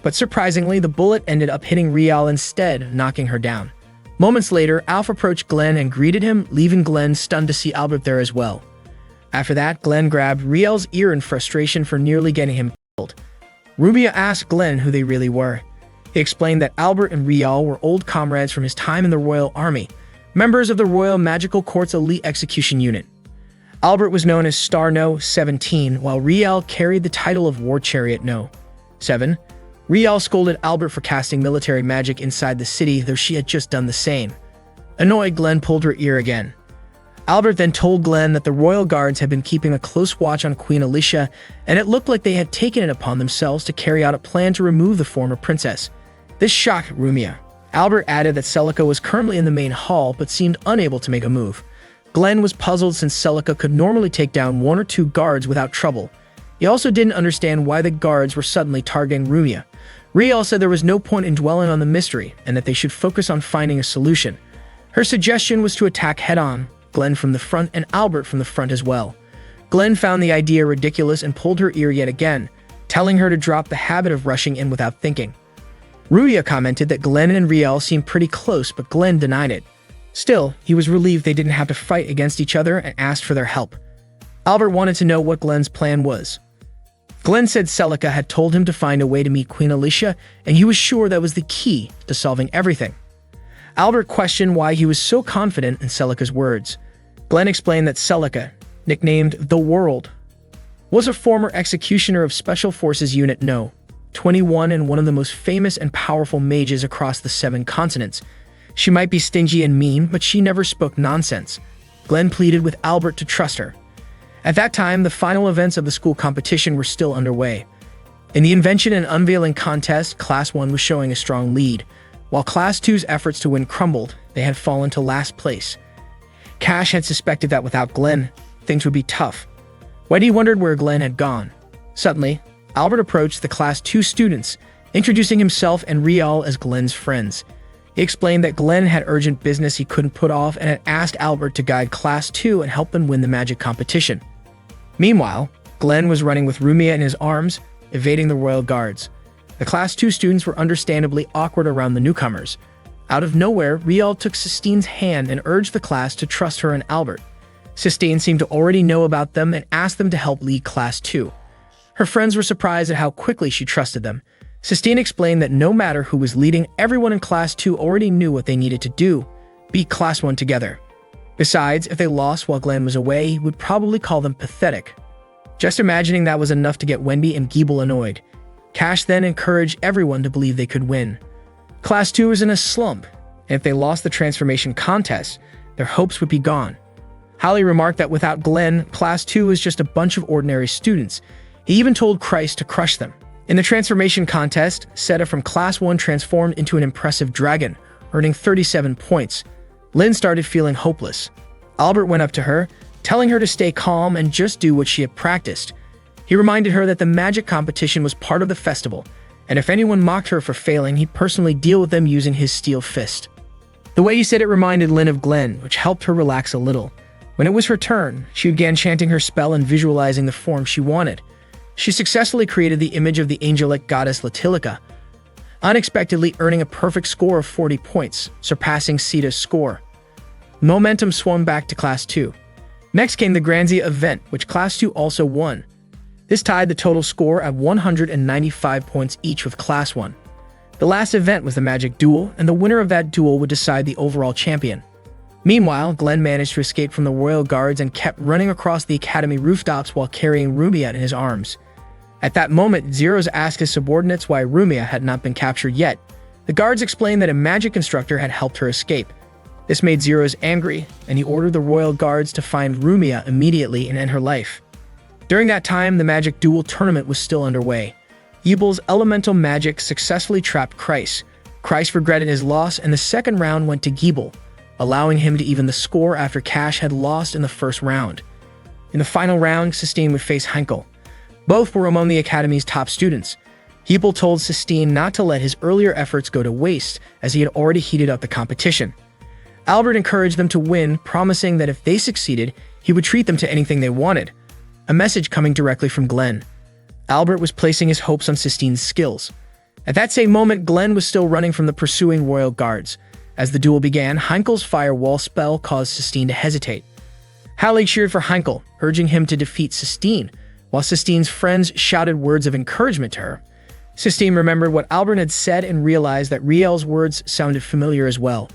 But surprisingly, the bullet ended up hitting Rial instead, knocking her down. Moments later, Alf approached Glenn and greeted him, leaving Glenn stunned to see Albert there as well. After that, Glenn grabbed Rial's ear in frustration for nearly getting him killed. Rumia asked Glenn who they really were. He explained that Albert and Rial were old comrades from his time in the Royal Army, members of the Royal Magical Court's elite execution unit. Albert was known as Star No. 17, while Rial carried the title of War Chariot No. 7. Rial scolded Albert for casting military magic inside the city, though she had just done the same. Annoyed, Glenn pulled her ear again. Albert then told Glenn that the royal guards had been keeping a close watch on Queen Alicia, and it looked like they had taken it upon themselves to carry out a plan to remove the former princess. This shocked Rumia. Albert added that Celica was currently in the main hall, but seemed unable to make a move. Glenn was puzzled since Celica could normally take down 1 or 2 guards without trouble. He also didn't understand why the guards were suddenly targeting Rumia. Rial said there was no point in dwelling on the mystery, and that they should focus on finding a solution. Her suggestion was to attack head-on, Glenn from the front and Albert from the front as well. Glenn found the idea ridiculous and pulled her ear yet again, telling her to drop the habit of rushing in without thinking. Rumia commented that Glenn and Rial seemed pretty close, but Glenn denied it. Still, he was relieved they didn't have to fight against each other and asked for their help. Albert wanted to know what Glenn's plan was. Glenn said Celica had told him to find a way to meet Queen Alicia, and he was sure that was the key to solving everything. Albert questioned why he was so confident in Celica's words. Glenn explained that Celica, nicknamed The World, was a former executioner of Special Forces Unit No. 21 and one of the most famous and powerful mages across the 7 continents. She might be stingy and mean, but she never spoke nonsense. Glenn pleaded with Albert to trust her. At that time, the final events of the school competition were still underway. In the invention and unveiling contest, Class 1 was showing a strong lead. While Class 2's efforts to win crumbled, they had fallen to last place. Cash had suspected that without Glenn, things would be tough. Whitey wondered where Glenn had gone. Suddenly, Albert approached the Class 2 students, introducing himself and Rial as Glenn's friends. He explained that Glenn had urgent business he couldn't put off and had asked Albert to guide Class 2 and help them win the magic competition. Meanwhile, Glenn was running with Rumia in his arms, evading the royal guards. The Class 2 students were understandably awkward around the newcomers. Out of nowhere, Rial took Sistine's hand and urged the class to trust her and Albert. Sistine seemed to already know about them and asked them to help lead Class 2. Her friends were surprised at how quickly she trusted them. Sistine explained that no matter who was leading, everyone in Class 2 already knew what they needed to do: beat Class 1 together. Besides, if they lost while Glenn was away, he would probably call them pathetic. Just imagining that was enough to get Wendy and Giebel annoyed. Cash then encouraged everyone to believe they could win. Class 2 was in a slump, and if they lost the transformation contest, their hopes would be gone. Hallie remarked that without Glenn, Class 2 was just a bunch of ordinary students. He even told Christ to crush them. In the transformation contest, Seta from Class 1 transformed into an impressive dragon, earning 37 points. Lynn started feeling hopeless. Albert went up to her, telling her to stay calm and just do what she had practiced. He reminded her that the magic competition was part of the festival, and if anyone mocked her for failing, he'd personally deal with them using his steel fist. The way he said it reminded Lynn of Glenn, which helped her relax a little. When it was her turn, she began chanting her spell and visualizing the form she wanted. She successfully created the image of the angelic goddess Latilica, unexpectedly earning a perfect score of 40 points, surpassing Seta's score. Momentum swung back to Class 2. Next came the Granzia event, which Class 2 also won. This tied the total score at 195 points each with Class 1. The last event was the Magic Duel, and the winner of that duel would decide the overall champion. Meanwhile, Glenn managed to escape from the royal guards and kept running across the academy rooftops while carrying Rumia in his arms. At that moment, Zeros asked his subordinates why Rumia had not been captured yet. The guards explained that a magic instructor had helped her escape. This made Zeros angry, and he ordered the royal guards to find Rumia immediately and end her life. During that time, the Magic Duel tournament was still underway. Yibel's elemental magic successfully trapped Kreis. Kreis regretted his loss, and the second round went to Giebel, allowing him to even the score after Cash had lost in the first round. In the final round, Sistine would face Heinkel. Both were among the Academy's top students. Giebel told Sistine not to let his earlier efforts go to waste, as he had already heated up the competition. Albert encouraged them to win, promising that if they succeeded, he would treat them to anything they wanted. A message coming directly from Glenn. Albert was placing his hopes on Sistine's skills. At that same moment, Glenn was still running from the pursuing royal guards. As the duel began, Heinkel's firewall spell caused Sistine to hesitate. Hallie cheered for Heinkel, urging him to defeat Sistine, while Sistine's friends shouted words of encouragement to her. Sistine remembered what Albert had said and realized that Riel's words sounded familiar as well.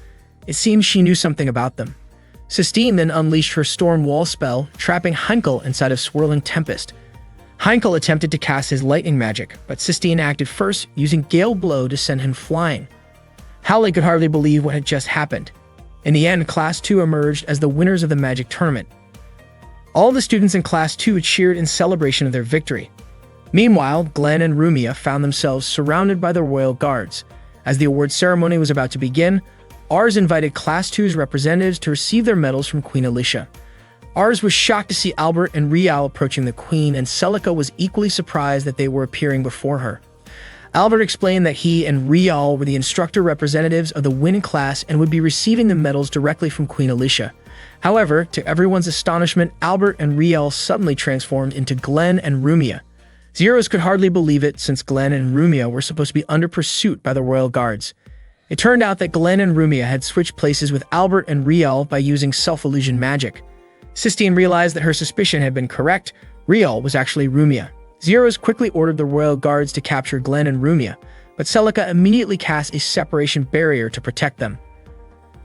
It seemed she knew something about them. Sistine then unleashed her Storm Wall spell, trapping Heinkel inside of Swirling Tempest. Heinkel attempted to cast his lightning magic, but Sistine acted first, using Gale Blow to send him flying. Hallie could hardly believe what had just happened. In the end, Class 2 emerged as the winners of the magic tournament. All the students in Class 2 cheered in celebration of their victory. Meanwhile, Glenn and Rumia found themselves surrounded by the royal guards. As the award ceremony was about to begin, Ars invited Class 2's representatives to receive their medals from Queen Alicia. Ars was shocked to see Albert and Rial approaching the Queen, and Celica was equally surprised that they were appearing before her. Albert explained that he and Rial were the instructor representatives of the winning class and would be receiving the medals directly from Queen Alicia. However, to everyone's astonishment, Albert and Rial suddenly transformed into Glenn and Rumia. Zeros could hardly believe it, since Glenn and Rumia were supposed to be under pursuit by the royal guards. It turned out that Glenn and Rumia had switched places with Albert and Rial by using self-illusion magic. Sistine realized that her suspicion had been correct. Rial was actually Rumia. Zeros quickly ordered the royal guards to capture Glenn and Rumia, but Celica immediately cast a separation barrier to protect them.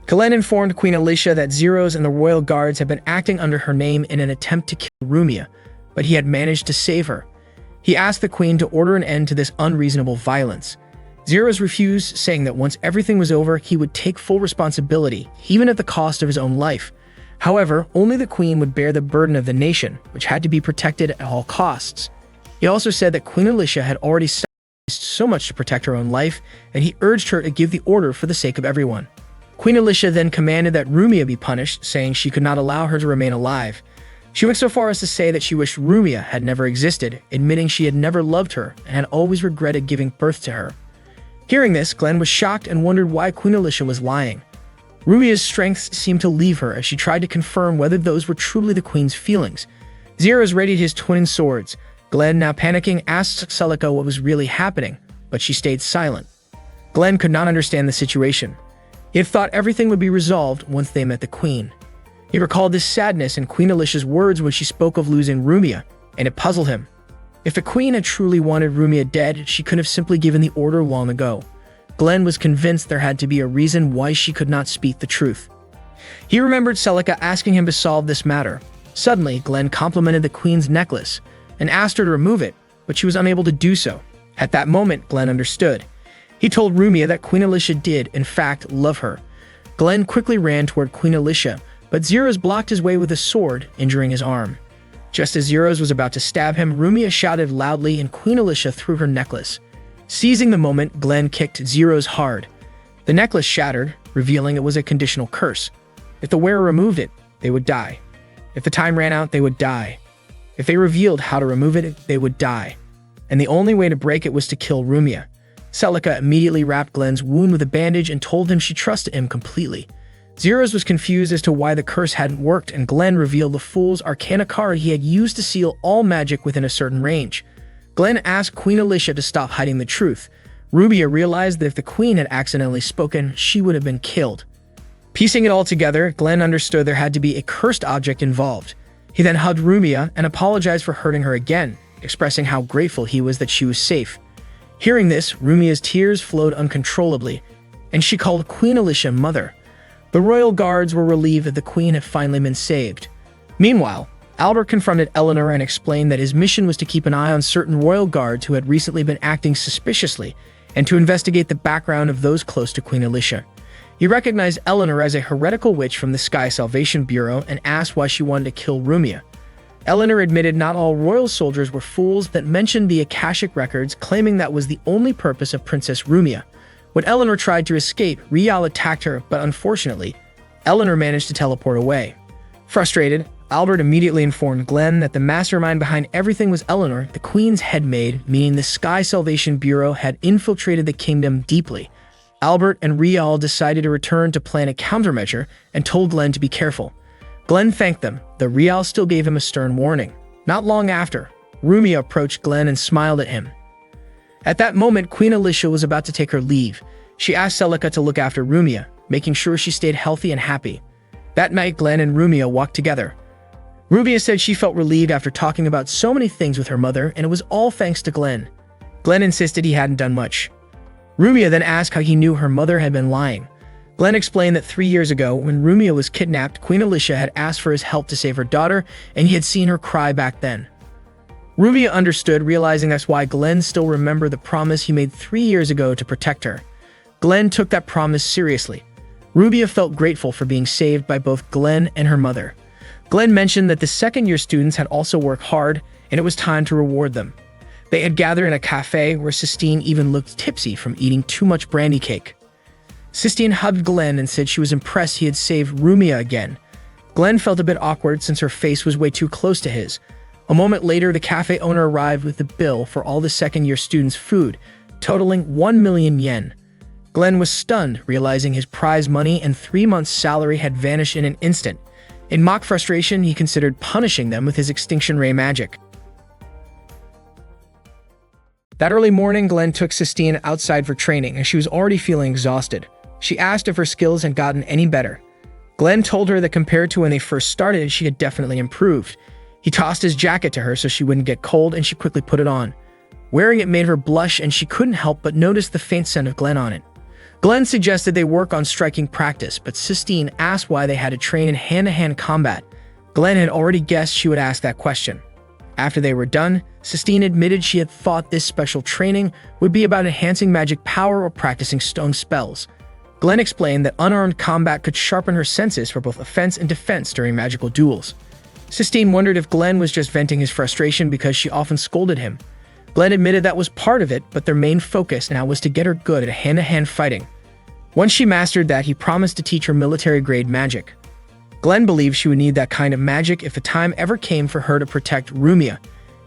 Glenn informed Queen Alicia that Zeros and the royal guards had been acting under her name in an attempt to kill Rumia, but he had managed to save her. He asked the Queen to order an end to this unreasonable violence. Zeros refused, saying that once everything was over, he would take full responsibility, even at the cost of his own life. However, only the Queen would bear the burden of the nation, which had to be protected at all costs. He also said that Queen Alicia had already sacrificed so much to protect her own life, and he urged her to give the order for the sake of everyone. Queen Alicia then commanded that Rumia be punished, saying she could not allow her to remain alive. She went so far as to say that she wished Rumia had never existed, admitting she had never loved her and had always regretted giving birth to her. Hearing this, Glenn was shocked and wondered why Queen Alicia was lying. Rumia's strength seemed to leave her as she tried to confirm whether those were truly the Queen's feelings. Zeros readied his twin swords. Glenn, now panicking, asked Celica what was really happening, but she stayed silent. Glenn could not understand the situation. He had thought everything would be resolved once they met the Queen. He recalled this sadness in Queen Alicia's words when she spoke of losing Rumia, and it puzzled him. If the Queen had truly wanted Rumia dead, she could have simply given the order long ago. Glenn was convinced there had to be a reason why she could not speak the truth. He remembered Celica asking him to solve this matter. Suddenly, Glenn complimented the Queen's necklace and asked her to remove it, but she was unable to do so. At that moment, Glenn understood. He told Rumia that Queen Alicia did, in fact, love her. Glenn quickly ran toward Queen Alicia, but Zeros blocked his way with a sword, injuring his arm. Just as Zeros was about to stab him, Rumia shouted loudly and Queen Alicia threw her necklace. Seizing the moment, Glenn kicked Zeros hard. The necklace shattered, revealing it was a conditional curse. If the wearer removed it, they would die. If the time ran out, they would die. If they revealed how to remove it, they would die. And the only way to break it was to kill Rumia. Celica immediately wrapped Glenn's wound with a bandage and told him she trusted him completely. Zeros was confused as to why the curse hadn't worked, and Glenn revealed the Fool's Arcana card he had used to seal all magic within a certain range. Glenn asked Queen Alicia to stop hiding the truth. Rumia realized that if the Queen had accidentally spoken, she would have been killed. Piecing it all together, Glenn understood there had to be a cursed object involved. He then hugged Rumia and apologized for hurting her again, expressing how grateful he was that she was safe. Hearing this, Rumia's tears flowed uncontrollably, and she called Queen Alicia mother. The royal guards were relieved that the queen had finally been saved. Meanwhile, Albert confronted Eleanor and explained that his mission was to keep an eye on certain royal guards who had recently been acting suspiciously, and to investigate the background of those close to Queen Alicia. He recognized Eleanor as a heretical witch from the Sky Salvation Bureau and asked why she wanted to kill Rumia. Eleanor admitted not all royal soldiers were fools, that mentioned the Akashic records, claiming that was the only purpose of Princess Rumia. When Eleanor tried to escape, Rial attacked her, but unfortunately, Eleanor managed to teleport away. Frustrated, Albert immediately informed Glenn that the mastermind behind everything was Eleanor, the Queen's headmaid, meaning the Sky Salvation Bureau had infiltrated the kingdom deeply. Albert and Rial decided to return to plan a countermeasure and told Glenn to be careful. Glenn thanked them, though Rial still gave him a stern warning. Not long after, Rumia approached Glenn and smiled at him. At that moment, Queen Alicia was about to take her leave. She asked Celica to look after Rumia, making sure she stayed healthy and happy. That night, Glenn and Rumia walked together. Rumia said she felt relieved after talking about so many things with her mother, and it was all thanks to Glenn. Glenn insisted he hadn't done much. Rumia then asked how he knew her mother had been lying. Glenn explained that 3 years ago, when Rumia was kidnapped, Queen Alicia had asked for his help to save her daughter, and he had seen her cry back then. Rumia understood, realizing that's why Glenn still remembered the promise he made 3 years ago to protect her. Glenn took that promise seriously. Rumia felt grateful for being saved by both Glenn and her mother. Glenn mentioned that the second-year students had also worked hard, and it was time to reward them. They had gathered in a cafe where Sistine even looked tipsy from eating too much brandy cake. Sistine hugged Glenn and said she was impressed he had saved Rumia again. Glenn felt a bit awkward since her face was way too close to his. A moment later, the cafe owner arrived with the bill for all the second-year students' food, totaling 1 million yen. Glenn was stunned, realizing his prize money and 3 months' salary had vanished in an instant. In mock frustration, he considered punishing them with his extinction ray magic. That early morning, Glenn took Sistine outside for training, and she was already feeling exhausted. She asked if her skills had gotten any better. Glenn told her that compared to when they first started, she had definitely improved. He tossed his jacket to her so she wouldn't get cold, and she quickly put it on. Wearing it made her blush, and she couldn't help but notice the faint scent of Glenn on it. Glenn suggested they work on striking practice, but Sistine asked why they had to train in hand-to-hand combat. Glenn had already guessed she would ask that question. After they were done, Sistine admitted she had thought this special training would be about enhancing magic power or practicing stone spells. Glenn explained that unarmed combat could sharpen her senses for both offense and defense during magical duels. Sistine wondered if Glenn was just venting his frustration because she often scolded him. Glenn admitted that was part of it, but their main focus now was to get her good at hand-to-hand fighting. Once she mastered that, he promised to teach her military-grade magic. Glenn believed she would need that kind of magic if the time ever came for her to protect Rumia.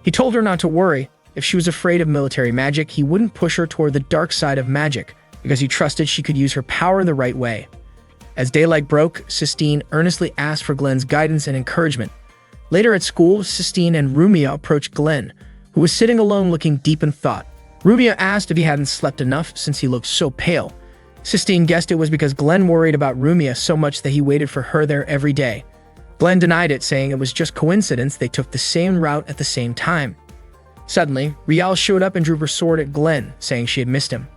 He told her not to worry. If she was afraid of military magic, he wouldn't push her toward the dark side of magic, because he trusted she could use her power the right way. As daylight broke, Sistine earnestly asked for Glenn's guidance and encouragement. Later at school, Sistine and Rumia approached Glenn, who was sitting alone looking deep in thought. Rumia asked if he hadn't slept enough since he looked so pale. Sistine guessed it was because Glenn worried about Rumia so much that he waited for her there every day. Glenn denied it, saying it was just coincidence they took the same route at the same time. Suddenly, Rial showed up and drew her sword at Glenn, saying she had missed him.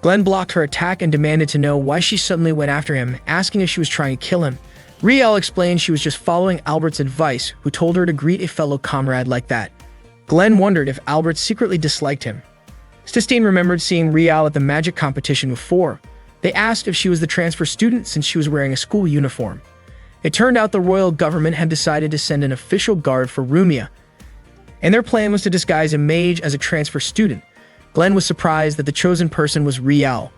Glenn blocked her attack and demanded to know why she suddenly went after him, asking if she was trying to kill him. Rial explained she was just following Albert's advice, who told her to greet a fellow comrade like that. Glenn wondered if Albert secretly disliked him. Sistine remembered seeing Rial at the magic competition before. They asked if she was the transfer student since she was wearing a school uniform. It turned out the royal government had decided to send an official guard for Rumia, and their plan was to disguise a mage as a transfer student. Glenn was surprised that the chosen person was Rial.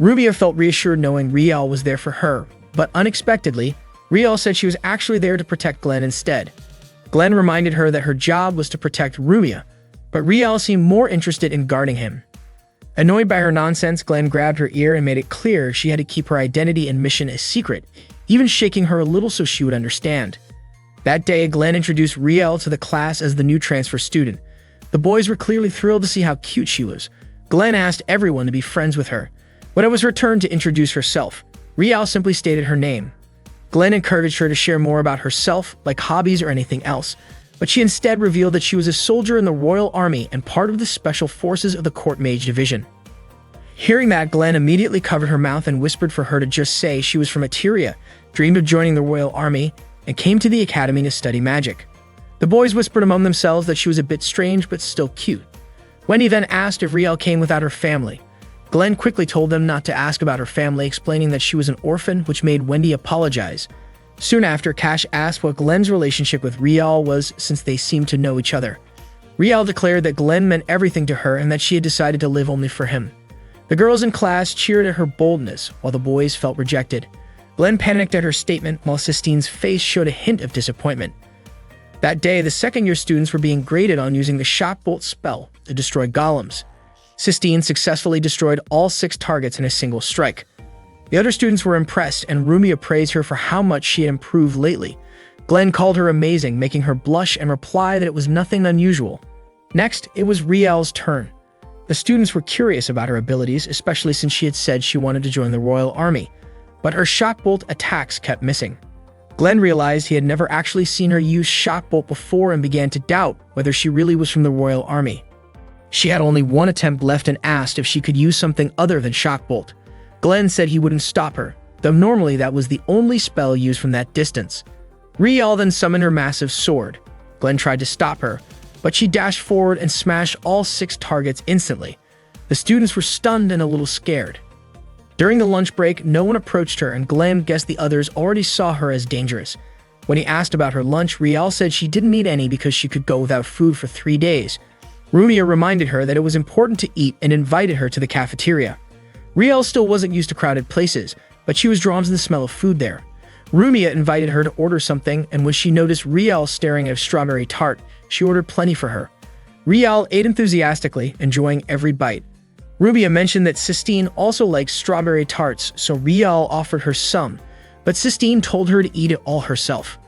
Rumia felt reassured knowing Rial was there for her, but unexpectedly, Rial said she was actually there to protect Glenn instead. Glenn reminded her that her job was to protect Rumia, but Rial seemed more interested in guarding him. Annoyed by her nonsense, Glenn grabbed her ear and made it clear she had to keep her identity and mission a secret, even shaking her a little so she would understand. That day, Glenn introduced Rial to the class as the new transfer student. The boys were clearly thrilled to see how cute she was. Glenn asked everyone to be friends with her. When it was her turn to introduce herself, Rial simply stated her name. Glenn encouraged her to share more about herself, like hobbies or anything else, but she instead revealed that she was a soldier in the Royal Army and part of the Special Forces of the Court Mage Division. Hearing that, Glenn immediately covered her mouth and whispered for her to just say she was from Eteria, dreamed of joining the Royal Army, and came to the academy to study magic. The boys whispered among themselves that she was a bit strange but still cute. Wendy then asked if Rial came without her family. Glenn quickly told them not to ask about her family, explaining that she was an orphan, which made Wendy apologize. Soon after, Cash asked what Glenn's relationship with Rial was since they seemed to know each other. Rial declared that Glenn meant everything to her and that she had decided to live only for him. The girls in class cheered at her boldness, while the boys felt rejected. Glenn panicked at her statement, while Sistine's face showed a hint of disappointment. That day, the second-year students were being graded on using the Shock Bolt spell to destroy golems. Sistine successfully destroyed all 6 targets in a single strike. The other students were impressed, and Rumia praised her for how much she had improved lately. Glenn called her amazing, making her blush and reply that it was nothing unusual. Next, it was Rial's turn. The students were curious about her abilities, especially since she had said she wanted to join the Royal Army, but her Shock Bolt attacks kept missing. Glenn realized he had never actually seen her use Shock Bolt before and began to doubt whether she really was from the Royal Army. She had only one attempt left and asked if she could use something other than Shock Bolt. Glenn said he wouldn't stop her, though normally that was the only spell used from that distance. Rial then summoned her massive sword. Glenn tried to stop her, but she dashed forward and smashed all 6 targets instantly. The students were stunned and a little scared. During the lunch break, no one approached her, and Glenn guessed the others already saw her as dangerous. When he asked about her lunch, Rial said she didn't need any because she could go without food for 3 days. Rumia reminded her that it was important to eat and invited her to the cafeteria. Rial still wasn't used to crowded places, but she was drawn to the smell of food there. Rumia invited her to order something, and when she noticed Rial staring at a strawberry tart, she ordered plenty for her. Rial ate enthusiastically, enjoying every bite. Rumia mentioned that Sistine also likes strawberry tarts, so Rial offered her some, but Sistine told her to eat it all herself.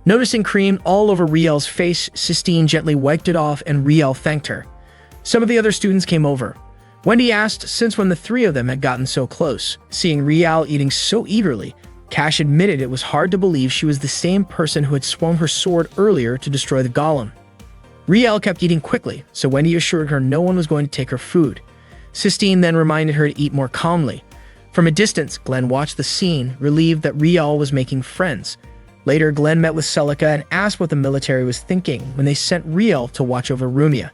Noticing cream all over Rial's face, Sistine gently wiped it off and Rial thanked her. Some of the other students came over. Wendy asked since when the 3 of them had gotten so close. Seeing Rial eating so eagerly, Cash admitted it was hard to believe she was the same person who had swung her sword earlier to destroy the golem. Rial kept eating quickly, so Wendy assured her no one was going to take her food. Sistine then reminded her to eat more calmly. From a distance, Glenn watched the scene, relieved that Rial was making friends. Later, Glenn met with Celica and asked what the military was thinking when they sent Rial to watch over Rumia.